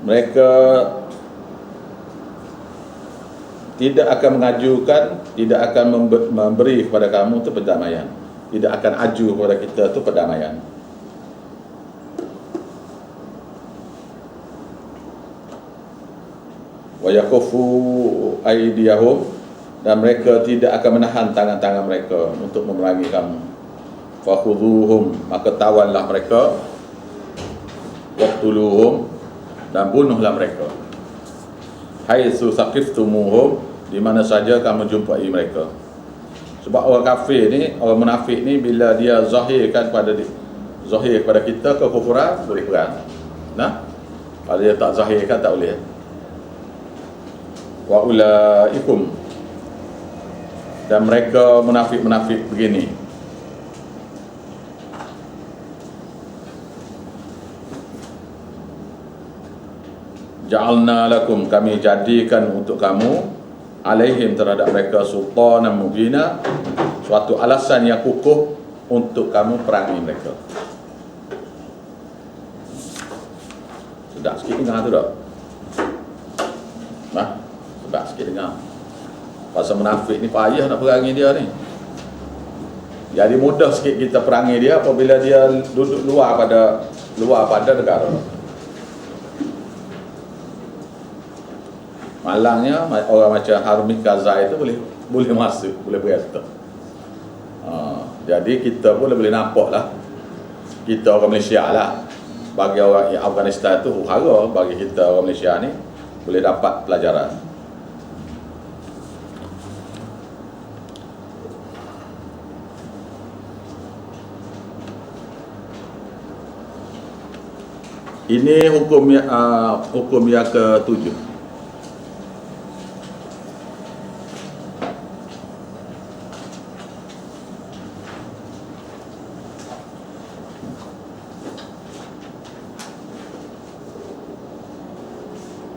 mereka tidak akan mengajukan, tidak akan memberi kepada kamu itu perdamaian, tidak akan aju kepada kita itu perdamaian. Wa yakufu aydiyahum, dan mereka tidak akan menahan tangan-tangan mereka untuk memerangi kamu. Fakhudhuhum, maka tawanlah mereka. Waqtuluhum, dan bunuhlah mereka. Haitsu saqiftumuhum, di mana saja kamu jumpai mereka. Sebab orang kafir ni, orang munafik ni, bila dia zahirkan zahir kepada kita kekufuran, boleh perang. Nah, kalau dia tak zahirkan tak boleh. Wa ulaikum, dan mereka munafik-munafik begini. Ja'alna lakum, kami jadikan untuk kamu, alaihim, terhadap mereka, sultanan mubina, suatu alasan yang kukuh untuk kamu perangi mereka. Sedap sikit dengar tu tak? Nah, sedap sikit dengar. Pasal munafik ni payah nak perangi dia ni. Jadi mudah sikit kita perangi dia apabila dia duduk luar pada negara. Malangnya orang macam Harumi Kazai itu boleh masuk, boleh berkata. Jadi kita pun boleh nampak lah, kita orang Malaysia lah. Bagi orang Afghanistan itu hara, bagi kita orang Malaysia ni boleh dapat pelajaran. Ini hukum yang ke-7.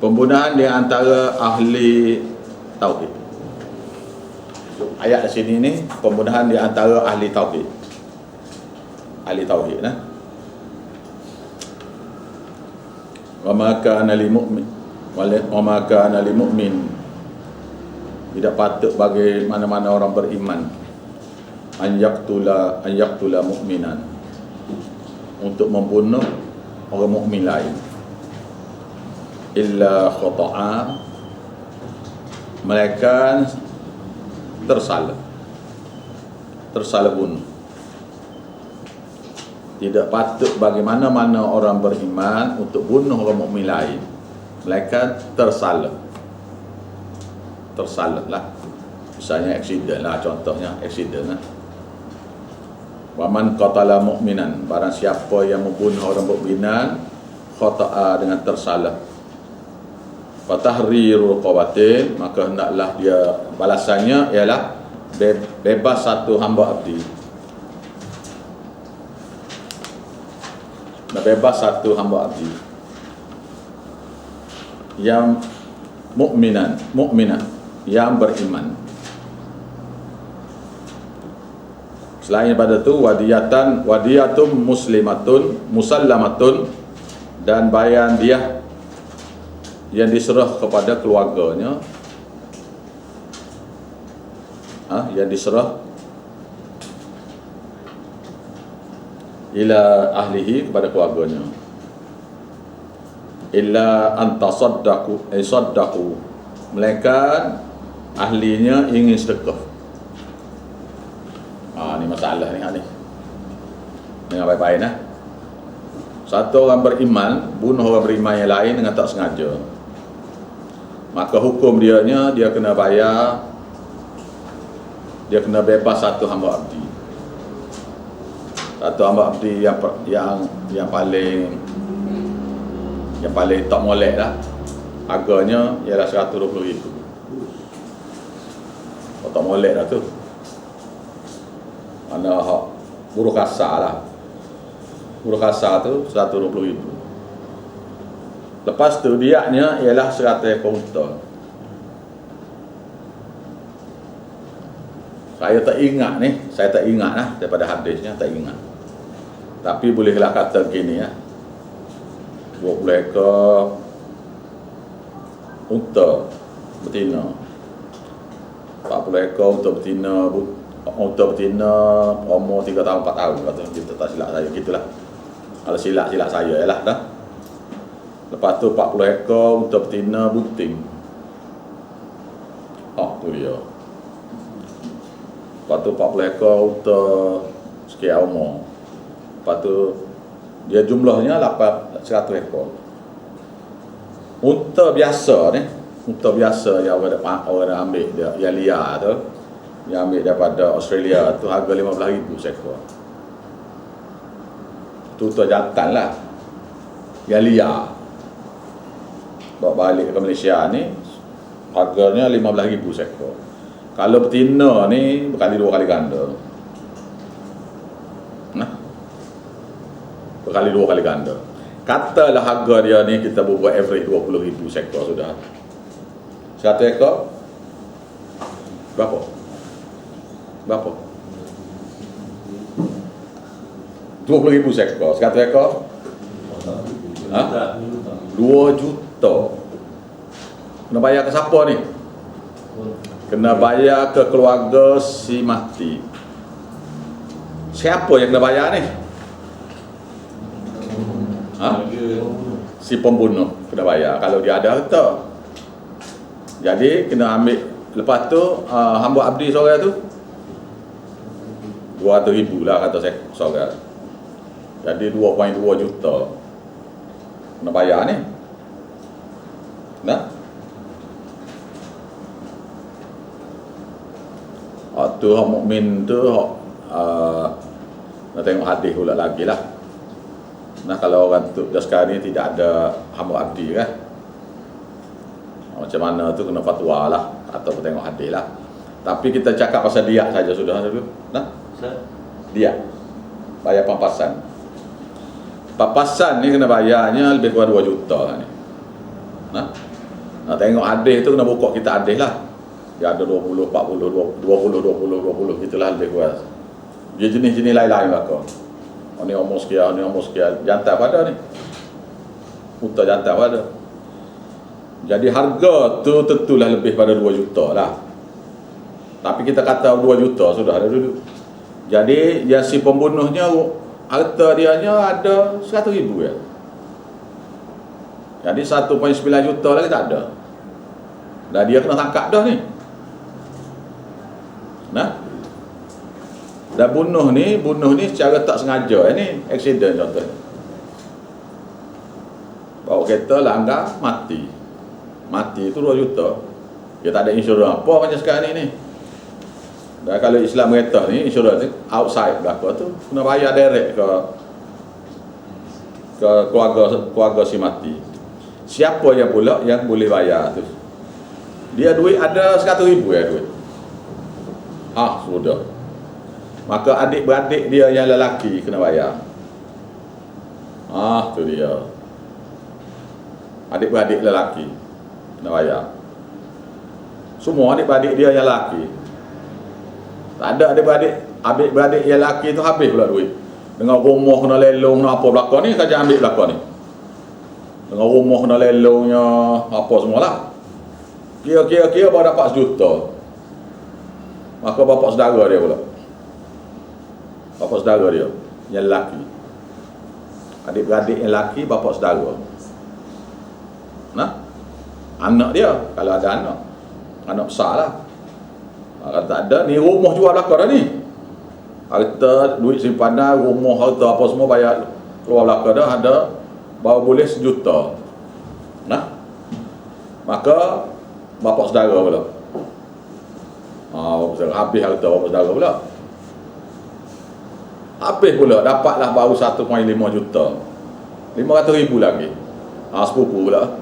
Pembunuhan di antara ahli tauhid. Ayat di sini ni pembunuhan di antara ahli tauhid. Ahli tauhid nah. Wa ma kana lil mu'min wa ma kana lil mu'min, tidak patut bagi mana-mana orang beriman an yaqtula mu'minan, untuk membunuh orang mukmin lain, illa khata'a, melainkan tersalah bunuh. Tidak patut bagi mana-mana orang beriman untuk bunuh orang mukmin lain, melainkan tersalah lah. Misalnya accident lah, contohnya accident lah. Wa man qatala mu'minan, barang siapa yang membunuh orang mukminan khata'a, dengan tersalah, fatahriru raqabatin, maka hendaklah dia, balasannya ialah bebas satu hamba abdi. Bebas satu hamba abdi yang mukminah yang beriman. Selain daripada itu, wadiyatum musallamatun, dan bayan dia yang diserah kepada keluarganya, yang diserah ila ahlihi, kepada keluarganya, illa antasaddaqu saddaqu, melainkan ahlinya ingin sedekah. Ni masalah ni. Dengan baik-baik nah. Satu orang beriman bunuh orang beriman yang lain dengan tak sengaja, maka hukum dia kena bayar, dia kena bebas satu hamba abdi. Satu hamba abdi yang paling tak molek lah, harganya ialah 120,000. Kalau tak molek lah tu, mana hak buruh kasar lah. Buruh kasar tu 120,000. Lepas tu diaknya ialah 100 ekor unta. Saya tak ingat lah daripada hadisnya, tak ingat. Tapi bolehlah kata gini ya, 20 ekor unta betina, 40 ekor unta betina umur 3 tahun 4 tahun, kata kita tak silap saya gitulah. Kalau silap saya ialah dah. Lepas tu 40 ekor unta betina bunting. Tu dia. Lepas tu 40 ekor unta sekian umur. Lepas tu dia jumlahnya 100 ekor. Unta biasa yang orang ambil dia, yang liar tu, yang ambil daripada Australia tu harga 15,000 seekor. Tu unta jantan lah, yang liar. Bawa balik ke Malaysia ni harganya 15,000 seekor. Kalau betina ni berkali 2 kali ganda. Berkali 2 kali ganda. Katalah harga dia ni kita buat average 20,000 seekor sudah. 100 ekor berapa? 20,000 seekor. 100 ekor 2 juta. Kena bayar ke siapa ni? Kena bayar ke keluarga si mati. Siapa yang kena bayar ni? Si pembunuh kena bayar kalau dia ada harta. Jadi kena ambil. Lepas tu hamba abdi seorang tu 200,000 lah kata saya seorang. Jadi 2.2 juta kena bayar ni. Tu hak mukmin tu nak tengok hadis pula lagi lah. Kalau orang tu dah sekarang ni tidak ada hamba abdi kan, macam mana tu kena fatwa lah atau tengok hadis lah. Tapi kita cakap pasal diat saja sudah dulu. Diat bayar pampasan. Pampasan ni kena bayarnya lebih kurang 2 juta ni. Nak tengok hadis tu kena buka kita hadis lah. Dia ada 20, 40, 20 gitulah lebih kurang. Dia jenis-jenis lain-lain belakang. Ni umur sekian, jantan pada ni. Unta jantan pada. Jadi harga tu tentulah lebih pada 2 juta lah. Tapi kita kata 2 juta sudah ada dulu. Jadi yang si pembunuhnya harta dia ada 100,000 ya. Jadi 1.9 juta lagi tak ada. Dan dia kena tangkap dah ni. Dan bunuh ni secara tak sengaja ni, accident contohnya. Bawa kereta langgar mati. Mati itu 2 juta. Dia tak ada insurans apa macam sekarang ni. Dan kalau Islam kereta ni insurans ni outside belaka tu kena bayar direct ke keluarga si mati. Siapa yang pula yang boleh bayar tu? Dia duit ada 100,000 ya duit. Sudah. Maka adik-beradik dia yang lelaki kena bayar. Tu dia. Adik-beradik lelaki kena bayar. Semua adik-beradik dia yang lelaki. Tak ada adik-beradik yang lelaki tu habis pula duit. Dengan rumah kena lelong apa belakang ni saja ambil belakang ni. Dengan rumah kena lelongnya apa semualah. Kira-kira baru dapat 1 juta. Maka bapak saudara dia pula. Bapak saudara dia yang lelaki. Adik-beradik yang lelaki bapak saudara. Anak dia kalau ada anak besar lah. Kalau tak ada ni rumah jual belakang dah ni. Harta, duit simpanan, rumah, harta apa semua bayar keluar belakang dah ada baru boleh 1 juta. Maka bapak saudara pula. Habis harta bapak saudara pula. Habis pula, dapatlah baru 1.5 juta. 500,000 lagi. Sepupu pula.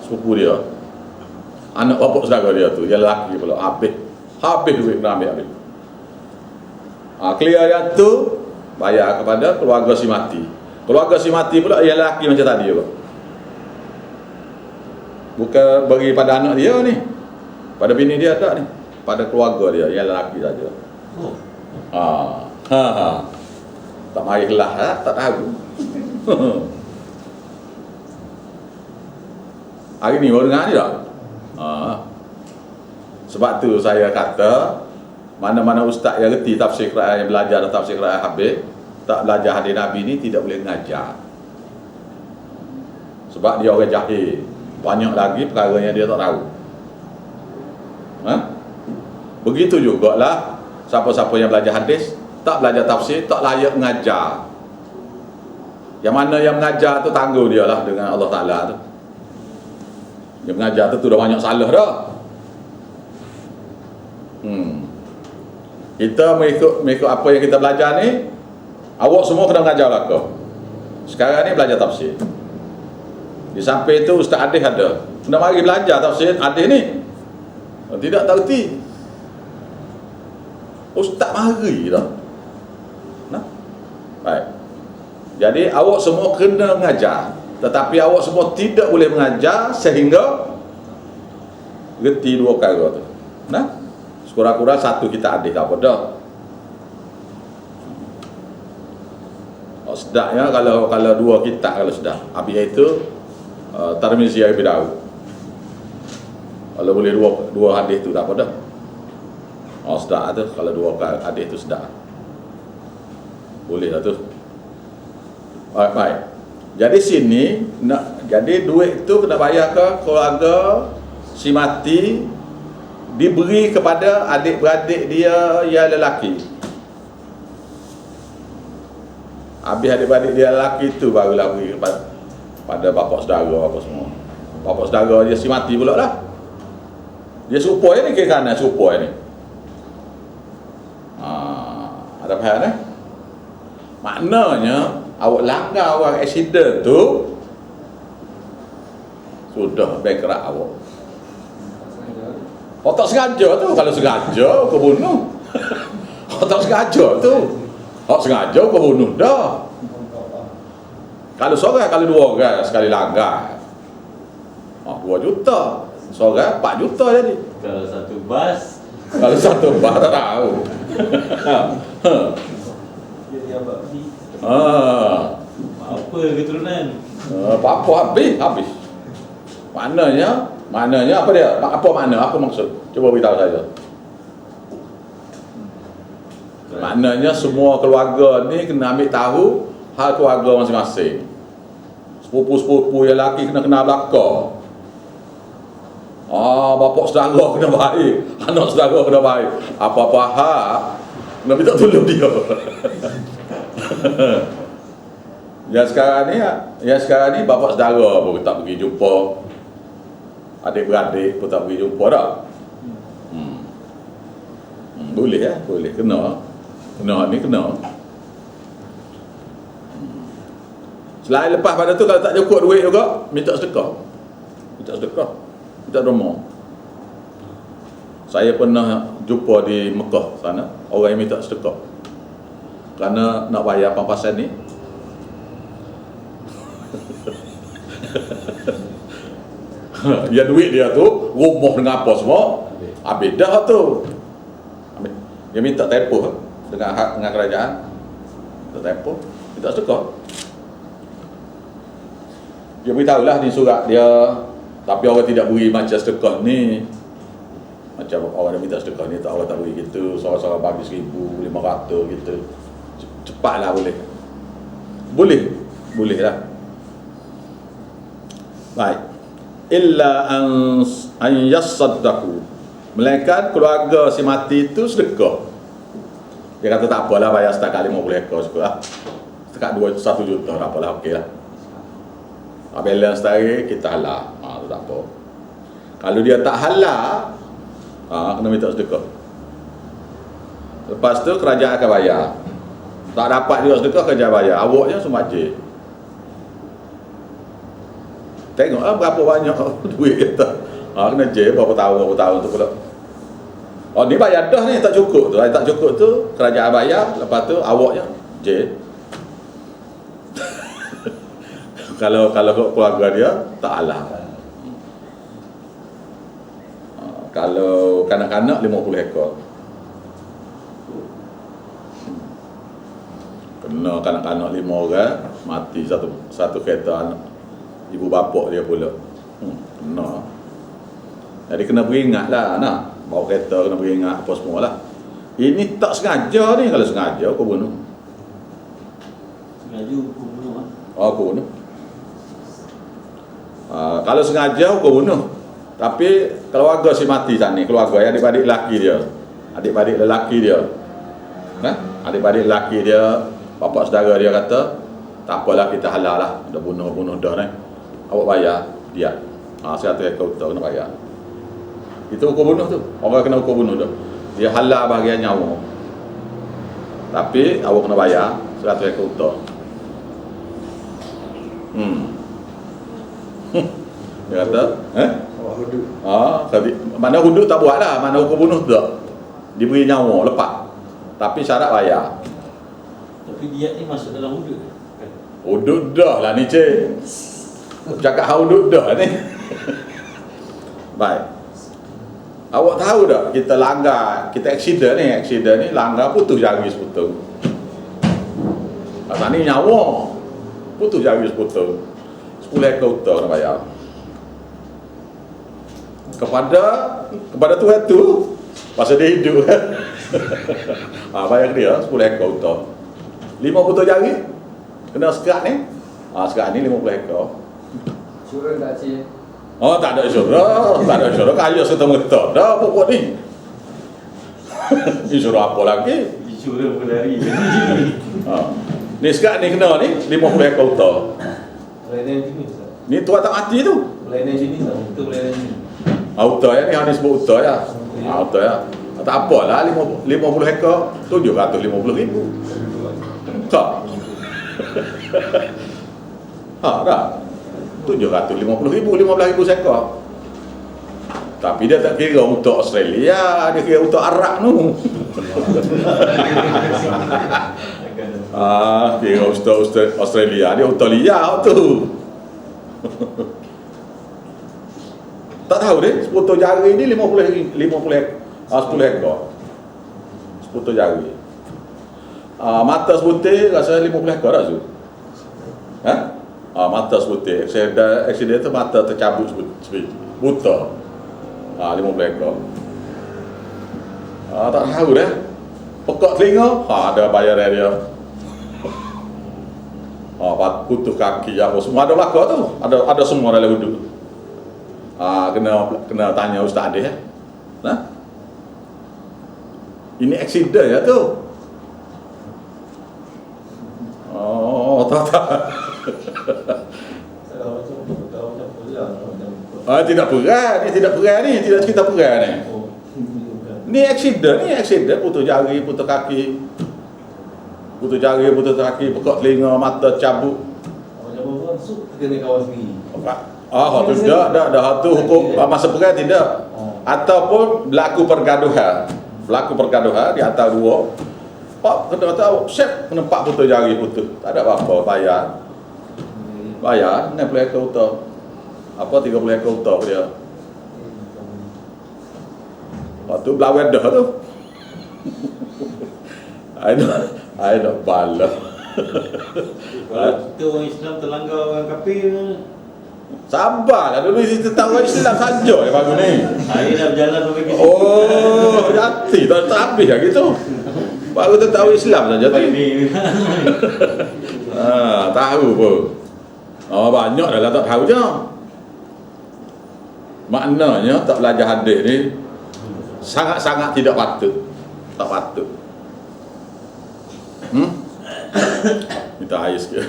Sepupu dia. Anak bapak saudara dia tu, yang lelaki pula. Habis duit kena ambil habis. Clear yang tu bayar kepada keluarga si mati. Keluarga si mati pula yang lelaki macam tadi pula. Bukan bagi pada anak dia ni. Pada bini dia tak ni. Pada keluarga dia yang lelaki saja. Tak marilah, tak tahu. Hari ni baru dengar ni tak? Sebab tu saya kata, mana-mana ustaz yang reti tafsir Quran, yang belajar tafsir Quran habis, tak belajar hadis Nabi ni tidak boleh mengajar. Sebab dia orang jahil. Banyak lagi perkara yang dia tak tahu. Begitu jugalah siapa-siapa yang belajar hadis, tak belajar tafsir, tak layak mengajar. Yang mana yang mengajar tu tangguh dia lah dengan Allah Ta'ala tu. Yang mengajar tu dah banyak salah dah. Kita mengikut apa yang kita belajar ni, awak semua kena mengajar lah kau. Sekarang ni belajar tafsir. Di samping tu Ustaz Adis ada. Kena mari belajar tafsir Adis ni. Tidak tak reti. Ustaz mari dah. Baik. Jadi awak semua kena mengajar, tetapi awak semua tidak boleh mengajar sehingga reti dua perkara tu. Sekurang-kurang satu kita adil apa dah. Sedaknya kalau dua kita kalau sudah. Habis itu Tirmizi Abi Daud. Kalau boleh dua hadis tu tak apa dah. Sedak tu kalau dua hadis tu sedak. Boleh lah tu. Baik. Jadi sini jadi duit tu kena bayar ke keluarga si mati, diberi kepada adik-beradik dia yang lelaki. Habis adik-beradik dia lelaki tu barulah beri pada bapak saudara apa semua. Bapak saudara dia si mati pula lah. Dia supaya ni kira kanan supaya ni. Ada faham eh? Maknanya awak langgar orang accident tu sudah bankrupt awak. Awak tak sengaja tu. Kalau sengaja kau bunuh. Awak tak sengaja tu. Awak sengaja kau bunuh dah. Kalau seorang, kalau dua orang sekali langgar 2 juta. Seorang 4 juta jadi. Kalau satu bas tak tahu. jadi apa? Apa keturunan? Apa habis. Maknanya apa dia? Apa makna? Apa maksud? Cuba beritahu saya. Maknanya semua keluarga ni kena ambil tahu hal keluarga masing-masing. Sepupu-sepupu yang lelaki kena kenal belakang. Bapak saudara kena baik, anak saudara kena baik. Apa-apa hal kena minta tolong dia. Yang sekarang ni bapak saudara pun tak pergi jumpa, adik-beradik pun tak pergi jumpa dah. Boleh boleh kena ni kena. Selain lepas pada tu kalau tak cukup duit juga minta sedekah, minta derma. Saya pernah jumpa di Mekah sana orang yang minta sedekah kerana nak bayar pampasan ni. Ya duit dia tu rumah dengan apa semua habis dah tu. Dia minta tempoh dengan hak dengan kerajaan, minta tempoh, minta sedekah. Dia beritahulah ni surat dia, tapi orang tidak beri macam sedekah ni. Macam orang yang minta sedekah ni tak, orang tak beri gitu, seorang-seorang bagi 1,500 gitu. Cepatlah boleh lah. Baik. Illa an yasaddaqu, melainkan keluarga si mati itu sedekah. Dia kata tak apalah, bayar setakat 50 ekor cukup lah. Setakat 1 juta tak apalah, okey lah. Balance tadi kita halal, tak apa. Kalau dia tak halal, kena minta sedekah. Lepas tu kerajaan akan bayar. Tak dapat juga sedekah, kerajaan bayar. Awaknya semua je. Tengoklah berapa banyak duit kita. Kena je berapa tahun tu pula. Oh, ni bayar dah ni, tak cukup tu. Tak cukup tu kerajaan bayar, lepas tu awaknya je. Kalau keluarga dia tak alah. Kalau kanak-kanak 50 ekor. Kena kanak-kanak 5 orang, mati satu kereta anak. Ibu bapak dia pula. Kena. Jadi kena beringat lah anak. Bawa kereta kena beringat apa semua lah. Ini tak sengaja ni. Kalau sengaja kau bunuh. Sengaja hukum bunuh lah. Oh, kau bunuh. Kalau sengaja kau bunuh. Tapi keluarga si mati sana ni, keluarga adik-adik lelaki dia. Adik-adik lelaki dia. Adik-adik lelaki dia, bapa saudara dia kata, tak apalah kita halal lah. Dah bunuh dah ni. Awak bayar dia. 100 ekor kita kena bayar. Itu hukum bunuh tu. Orang kena hukum bunuh tu. Dia halal bahagian nyawa. Tapi awak kena bayar 100 ekor kita. Dia kata, mana hudud tak buat lah. Mana hukum bunuh tak. Diberi nyawa, lepas. Tapi syarat bayar. Tapi dia ni masuk dalam hudud kan? Hudud dah lah ni cik. Cakap hudud dah ni. Baik. Awak tahu tak kita langgar, kita accident ni langgar putus jari seputus. Pasal ni nyawa. Putus jari seputus. 10 ekor utang nak bayar. Kepada Tuhan tu pasal dia hidup kan. Bayar dia 10 ekor utang. 5 putus jari kena sekat ni. Sekat ni 50 ekor. Syurga tak cik? Oh, tak ada syurga. Tak ada syurga. Kaya serta-merta dah pokok ni. Ni syurga apa lagi? Syurga berlari. Ni sekat ni kena ni 50 ekor utang. Pelayanan jenis tak? Ni tuan tak mati tu. Pelayanan jenis tak? Untuk pelayanan jenis. Utang ya ni hanya sebut utang ya. Utang ya. Tak apalah 50 ekor 750,000. Tak. Dah. 750,000, 15,000 sekor. Tapi dia tak kira untuk Australia, dia kira untuk Arab tu. Kira untuk Australia, dia untuk liar tu. Tak tahu deh, seputus jari ni 10 ekor. Seputus jari. Mata seputih rasa 50 ekor dah tu. Mata seputih. Accident tu mata tercabut buta. 50 ekor. Tak tahu dah. Pekak telinga, ada bayar dia. Putus kaki apa semua ada belakang tu. Ada semua dalam hudud. Kena tanya Ustaz dia. Ini accident ya tu. Tak. Tidak perang, ni tidak perang ni, tidak cerita perang ni. Ni accident, putus jari, putus kaki. Putus jari, putus kaki, pekak telinga, mata cabut. Macam masuk kena kawal sendiri. Dah tu hukum masa perang tidak. Ataupun berlaku pergaduhan. Di antara dua. Pak kena tahu, chef kena 4 putus jari putus. Tak ada apa-apa, bayar 60 ekor utang. 30 ekor utang dia. Waktu belawet dah tu. I nak bala. Kalau kita orang Islam terlanggar orang kafir, sabarlah dulu kita tahu Islam saja yang bagus ni. saya dah berjalan sampai ke situ. Jati tak habis lah gitu. Baru tu tahu Islam saja tu. Tahu pun. Banyak dah tak tahu je. Maknanya tak belajar hadis ni sangat-sangat tidak patut. Tak patut. Minta air sikit.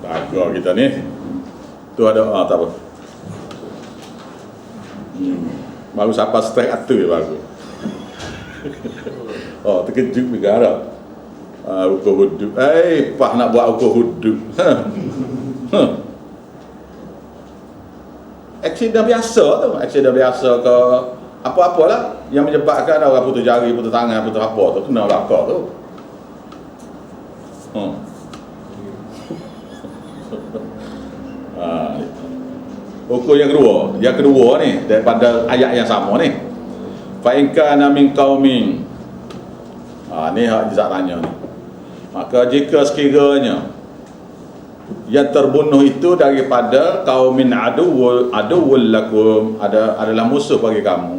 Agak kita ni. Tu ada tak apa. Baru sampai strike atur baru. Oh, terkejut negara. Ukur hudud. Pah nak buat ukur hudud. Aksiden biasa tu, aksiden biasa ke apa-apalah yang menyebabkan orang putus jari, putus tangan, putus apa tu, kena belakang tu. Ukur yang kedua ni daripada ayat yang sama ni. Fa in kana min qaumin, ni hak Izat tanya ni. Maka jika sekiranya yang terbunuh itu daripada qaumin aduwwul lakum, adalah musuh bagi kamu.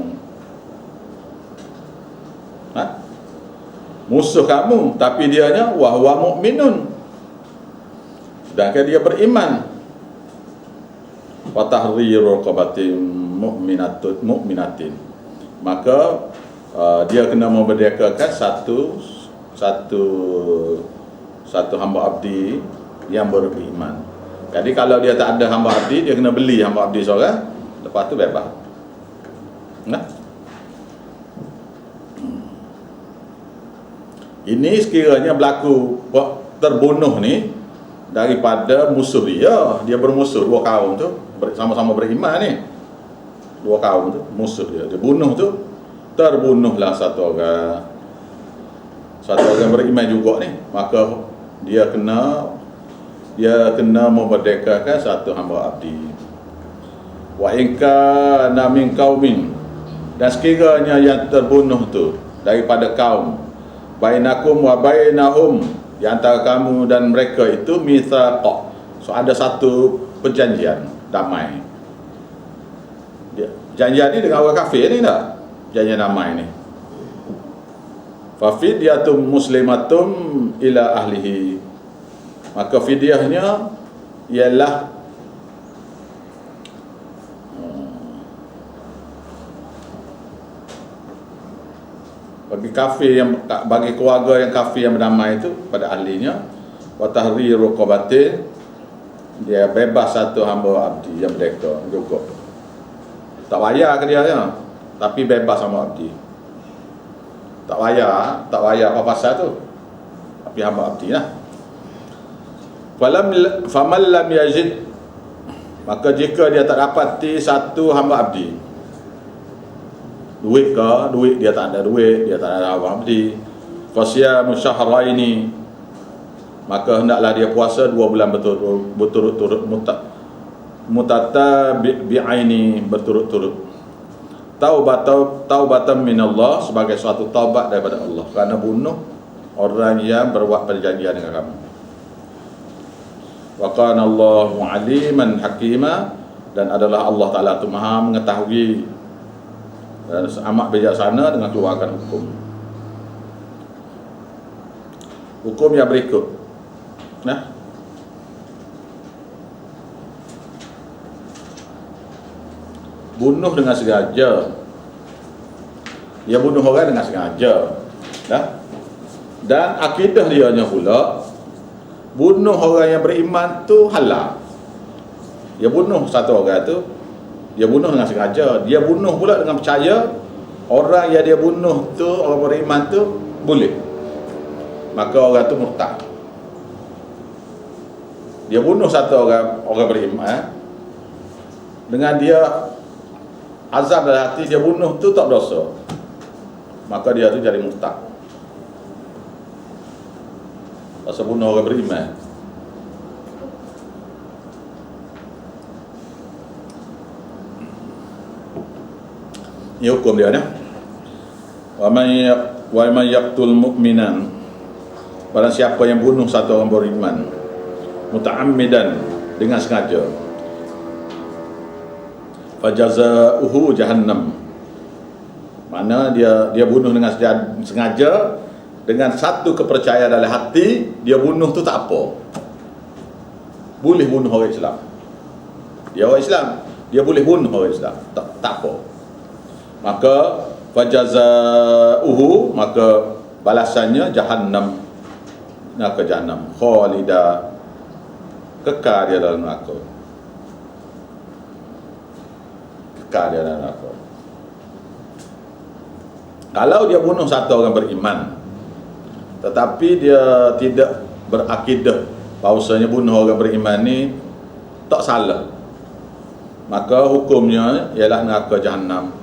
Musuh kamu, tapi dianya wa huwa mu'minun, sedangkan dia beriman. Wa tahriru raqabatin mu'minatin, maka dia kena memerdekakan satu hamba abdi yang beriman. Jadi kalau dia tak ada hamba abdi, dia kena beli hamba abdi seorang, lepas tu bebas. Ini sekiranya berlaku terbunuh ni daripada musuh dia bermusuh dua kaum tu, sama-sama beriman ni. Dua kaum tu musuh dia bunuh tu, terbunuhlah satu orang beriman juga ni, maka dia kena memerdekakan satu hamba abdi. Wa in kana min qaumin, dan sekiranya yang terbunuh tu daripada kaum, bainakum wa bainahum, di antara kamu dan mereka itu mitsaq, so ada satu perjanjian damai. Janjian ni dengan orang kafir ni tak? Janjian damai ni. Fa fidyatum muslimatum ila ahlihi, maka fidyahnya ialah bagi keluarga yang kafir yang berdamai itu pada ahlinya. Wa tahriru raqabatin, dia bebas satu hamba abdi yang merdeka juga. Tak bayar ke dia ya, tapi bebas hamba abdi. Tak bayar apa pasal tu, tapi hamba abdi lah. Faman lam yajid, maka jika dia tak dapati satu hamba abdi, duit dia tak ada duit, dia tak ada hamba abdi, fasyamu syahraini, maka hendaklah dia puasa 2 bulan berturut-turut mutatabi'aini, berturut-turut. Taubatan minallah, sebagai suatu taubat daripada Allah kerana bunuh orang yang berbuat perjanjian dengan kamu. Wa kana Allahu aliman hakima, dan adalah Allah Ta'ala itu maha mengetahui dan amat bijaksana dengan keluarkan hukum yang berikut. Bunuh dengan sengaja, dia bunuh orang dengan sengaja, dan akidah dia nya pula bunuh orang yang beriman tu halal. Dia bunuh satu orang tu, dia bunuh dengan sengaja, dia bunuh pula dengan percaya orang yang dia bunuh tu, orang beriman tu boleh, maka orang tu murtad. Dia bunuh satu orang beriman dengan dia azab dalam hati, dia bunuh tu tak berdosa, maka dia tu jadi murtad. Pasal bunuh orang beriman. Ini hukum dia ni. Wa man yaqtul mu'minan, barang siapa yang bunuh satu orang beriman muta'ammidan, dengan sengaja, fajazauhu jahannam, mana dia bunuh dengan sengaja, dengan satu kepercayaan dalam hati, dia bunuh tu tak apa, boleh bunuh orang Islam, dia orang Islam, dia boleh bunuh orang Islam, tak apa, maka fajazauhu, maka balasannya jahannam, neraka jahannam, khalida, kekal dia dalam neraka, kekal dia dalam neraka. Kalau dia bunuh satu orang beriman, tetapi dia tidak berakidah bahawasanya bunuh orang beriman ni tak salah, maka hukumnya ialah neraka jahanam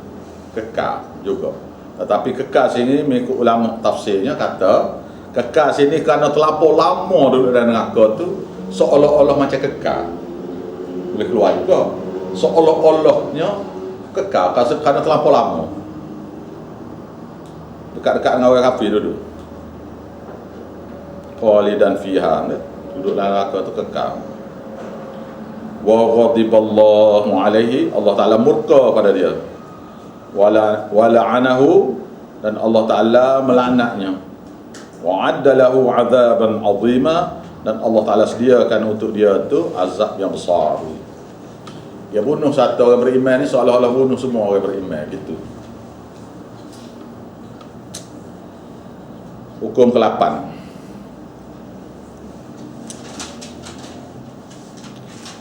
kekal juga. Tetapi kekal sini mengikut ulama tafsirnya kata kekal sini kerana terlampau lama duduk dalam neraka tu, seolah-olah macam kekal, boleh keluar juga, seolah-olahnya kekal kerana terlampau lama dekat-dekat dengan orang kafir duduk, khalidan fiha, duduk dalam neraka tu kekal. Wa ghadiballahu alaihi, Allah Ta'ala murka pada dia, wa la'anahu, dan Allah Ta'ala melaknatnya, wa addalahu azaban azima, dan Allah Ta'ala sediakan untuk dia tu azab yang besar. Dia bunuh satu orang beriman ni seolah-olah bunuh semua orang beriman gitu. Hukum ke-8.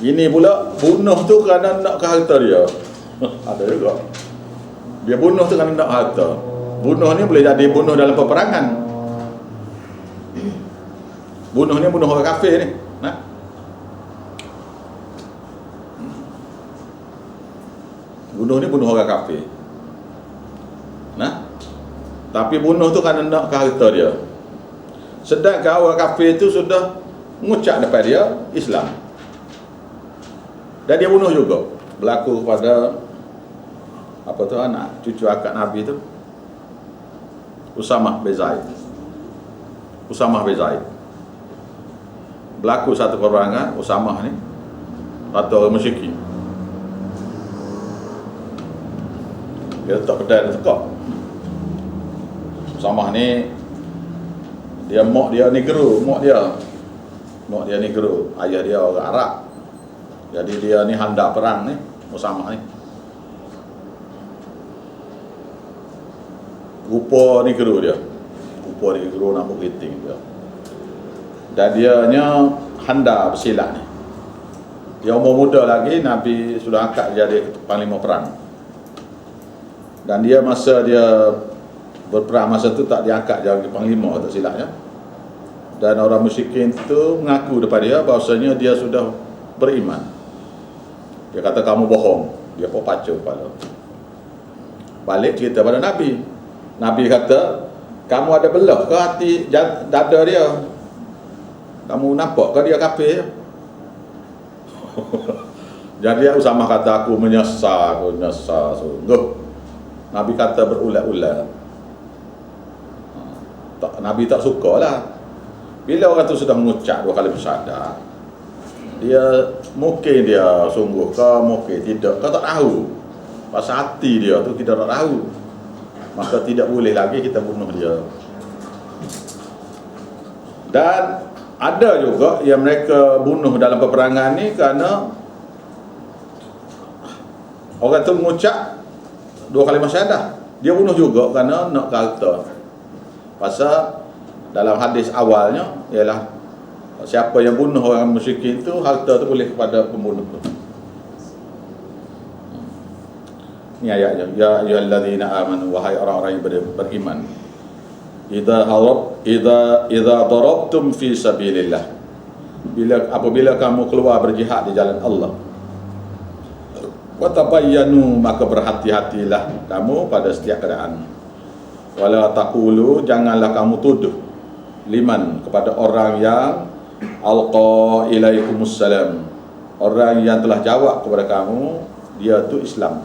Ini pula bunuh tu kerana nak ke harta dia. Ada juga. Dia bunuh tu kerana nak harta. Bunuh ni boleh jadi bunuh dalam peperangan. Bunuh ni bunuh orang kafir ni. Nah. Bunuh ni bunuh orang kafir. Nah. Tapi bunuh tu kerana nak ke harta dia. Sedangkan orang kafir tu sudah mengucap depan dia Islam, dan dia bunuh juga. Berlaku kepada apa tu, anak cucu akak Nabi tu, Usamah bin Zaid. Usamah bin Zaid. Berlaku satu peperangan, Usamah ni satu orang musyrik. Dia letak pedang dia tekak. Usamah ni dia mak dia negro, mak dia negro, ayah dia orang Arab. Jadi dia ni handak perang ni, Usamah ni. Rupa negro dia. Rupa negro nak berkiting dia. Dan dianya handa bersilat ni. Dia umur muda lagi, Nabi sudah angkat jadi panglima perang. Dan dia masa dia berperang masa tu tak diangkat jadi panglima, tak silapnya. Dan orang musyrikin tu mengaku depan dia bahawasanya dia sudah beriman. Dia kata kamu bohong. Dia pun pacu kepala. Balik cerita pada Nabi. Nabi kata, kamu ada belah ke hati dada dia? Kamu nampak ke dia kafir? Jadi Usamah kata, aku menyesal sungguh. Nabi kata berulat-ulat. Nabi tak suka lah. Bila orang tu sudah mengucap 2 kali bersyahadat, dia mungkin dia sungguh ke, mungkin tidak, kau tak tahu. Pasal hati dia tu kita tak tahu, maka tidak boleh lagi kita bunuh dia. Dan ada juga yang mereka bunuh dalam peperangan ni kerana orang tu mengucap 2 kali syahadat. Dia bunuh juga kerana nak harta. Pasal dalam hadis awalnya ialah siapa yang bunuh orang musyrik itu, harta tu boleh kepada pembunuh tu. Ini ayatnya, ya ayyuhallazina amanu, wahai orang-orang yang beriman, idza darabtum fi sabilillah, apabila kamu keluar berjihad di jalan Allah, wa tabayyanu, maka berhati-hatilah kamu pada setiap keadaan. Wala taqulu, janganlah kamu tuduh, liman, kepada orang yang alqa ilaikumussalam, orang yang telah jawab kepada kamu dia tu Islam,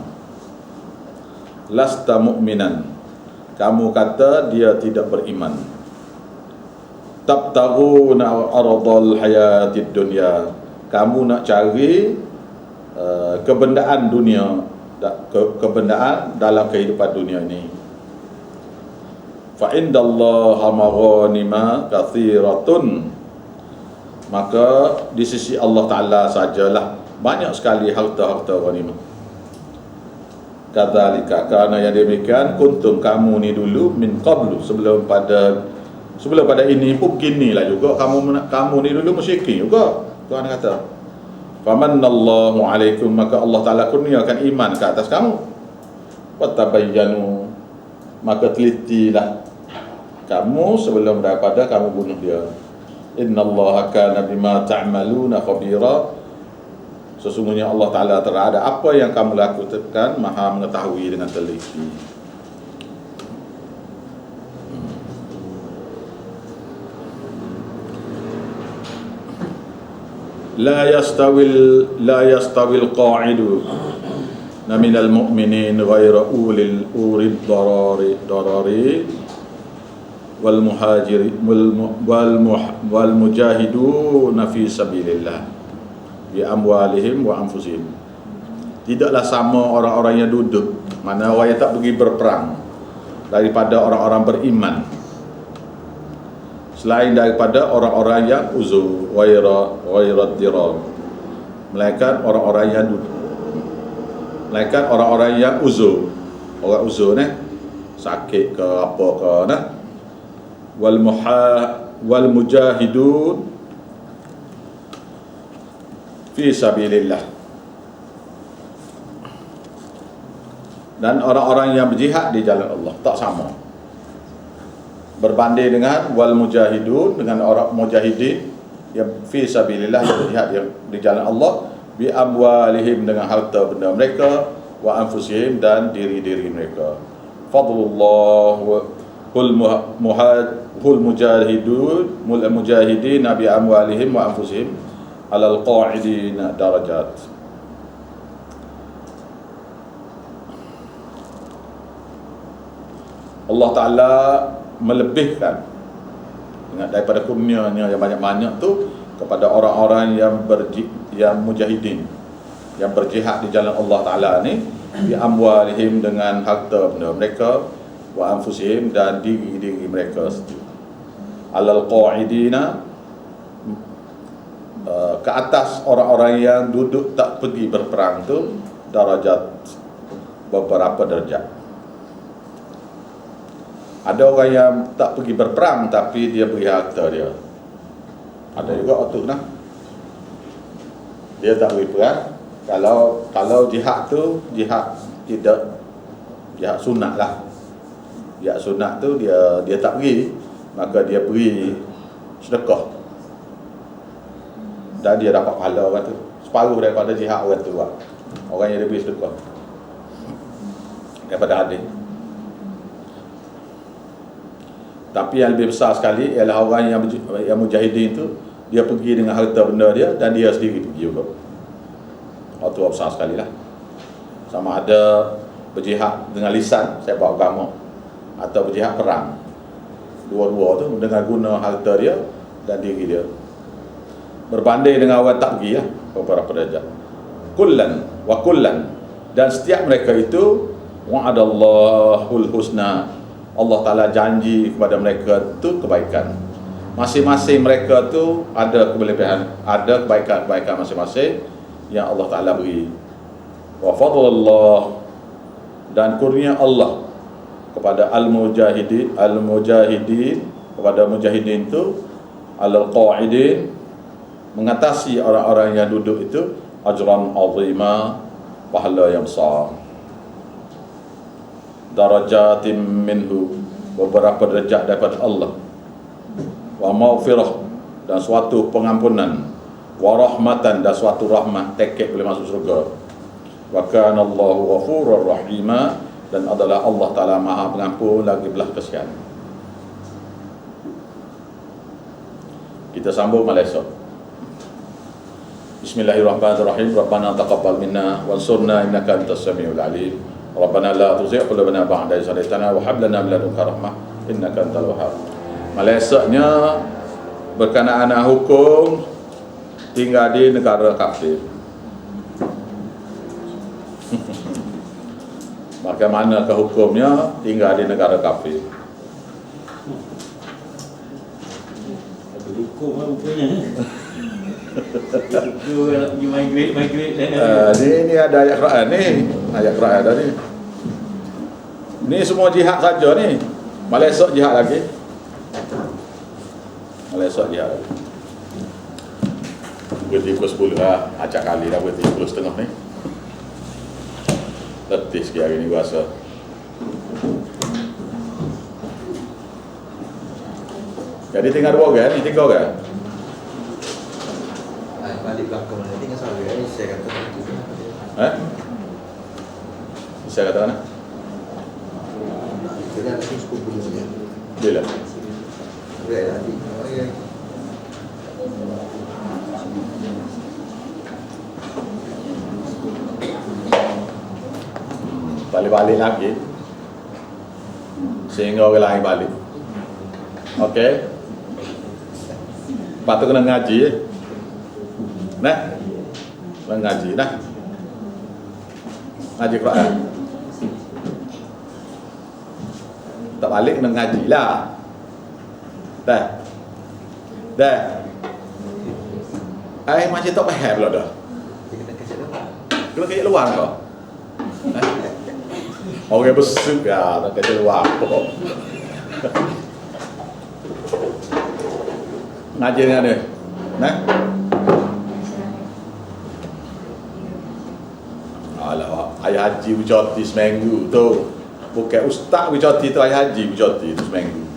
lasta mu'minan, kamu kata dia tidak beriman, tabtaghuna aradal hayatid dunya, kamu nak cari kebendaan dunia, kebendaan dalam kehidupan dunia ini. Fa indallaha maghanima katsiratun, maka di sisi Allah Ta'ala sajalah banyak sekali harta-harta ghanimah. Kadzalika, kerana yang demikian, kuntum, kamu ni dulu, min qablu, sebelum pada ini pun beginilah juga kamu ni dulu musyrikin juga. Tuhan kata, famannallahu alaikum, maka Allah Ta'ala kurniakan iman ke atas kamu, watabayyanu, maka telitilah kamu sebelum daripada kamu bunuh dia. Innallaha kana bima ta'maluna khabira. Sesungguhnya Allah Ta'ala terhadap apa yang kamu lakukan maha mengetahui dengan teliti. La yastawil qa'idu minal mu'minin ghaira ulil darari wal muhajiri wal mujahiduna fi sabilillah bi amwalihim wa anfusihim. Tidaklah sama orang-orang yang duduk, mana orang yang tak pergi berperang, daripada orang-orang beriman, selain daripada orang-orang yang uzur ghairat dirar, melainkan orang-orang yang duduk, melainkan orang-orang yang uzur. Orang uzur ni sakit ke apa ke nah. Wal mujahidun fi sabilillah, dan orang-orang yang berjihad di jalan Allah. Tak sama berbanding dengan wal mujahidun, dengan orang mujahidin yang fi sabilillah, yang berjihad di jalan Allah, bi amwalihim, dengan harta benda mereka, wa anfusihim, dan diri-diri mereka. Fadlullah hul mujahidin bi amwalihim wa anfusihim alal qa'idin darajat. Allah Ta'ala melebihkan daripada kurnianya yang banyak-banyak tu kepada orang-orang yang mujahidin, yang berjihad di jalan Allah Ta'ala ni, bi amwalihim, dengan harta benda mereka, wa anfusihim, dan diri-diri mereka sendiri. Alal qa'idina, ke atas orang-orang yang duduk tak pergi berperang tu, darajat, beberapa darjat. Ada orang yang tak pergi berperang tapi dia beri harta dia. Ada juga waktu nah, dia tak beri perang. Kalau jihad tu jihad tidak, jihad sunat lah. Jihad sunat tu dia tak pergi, maka dia beri sedekah, dan dia dapat pahala orang tu separuh daripada jihad orang tu buat. Orang yang dia beri sedekah daripada hadis. Tapi yang lebih besar sekali ialah orang yang mujahidin tu, dia pergi dengan harta benda dia, dan dia sendiri pergi juga. Itu besar sekali lah. Sama ada berjihad dengan lisan, saya buat agama, atau berjihad perang. Dua-dua tu dengan guna harta dia dan diri dia. Berbanding dengan orang tak pergi ya, beberapa derajat. Kullan wa kullan, dan setiap mereka itu wa'adallahul husna, Allah Ta'ala janji kepada mereka tu kebaikan. Masing-masing mereka tu ada kelebihan, ada kebaikan-kebaikan masing-masing yang Allah Ta'ala beri. Wa fadlullah, dan kurnia Allah kepada al-mujahidin, kepada mujahidin tu, al-qa'idin, mengatasi orang-orang yang duduk itu, ajran azima, pahala yang besar. Darajatim minhu, beberapa derajat daripada Allah, wa maghfirah, dan suatu pengampunan, wa rahmatan, dan suatu rahmat, tiket boleh masuk surga. Wa kana Allahu ghafurur rahima, dan adalah Allah Ta'ala Maha Pengampun lagi belah kasihan. Kita sambung Malaysia. Bismillahirrahmanirrahim. Rabbana taqabbal minna wansurna innaka antas samiul alim. Rabbana la tuzigh qulubana ba'da idh hadaytana wa hab lana min ladunka rahmah innaka antal wahhab. Malaysia-nya berkenaan hukum tinggal di negara kafir. Bagaimana ke hukumnya tinggal di negara kafir? Ada hukum lah rupanya. Itu nak pergi migrate Ni ada ayat Quran ni. Ayat Quran ada ni. Ni semua jihad saja ni. Malaysia jihad lagi. Malaysia jihad lagi. Berarti pukul 10 lah. Acak kali dah berarti 10.30 ni. Letih sikit hari ni rasa. Jadi tinggal 2 orang ni, 3 orang. Balik belakang mana tinggal sahaja ni saya kata itu. Bisa kata mana? Jadi ada sepupu dulunya. Bila? Baik tadi. Balik-balik lagi sehingga orang lain balik. Okey. Patut kena ngaji nah. Kena ngaji nah. Ngaji Quran. Tak balik kena ngaji lah. Dah. Macam tak faham pula dah. Kita kasih luar. Kena kerja luar kau. Orang besuk ya, tak kerja luar. Ngaji dengan dia. Nah. Alah, ayah haji bercuti seminggu tu. Bukan ustaz bercuti tu, ayah haji bercuti tu seminggu.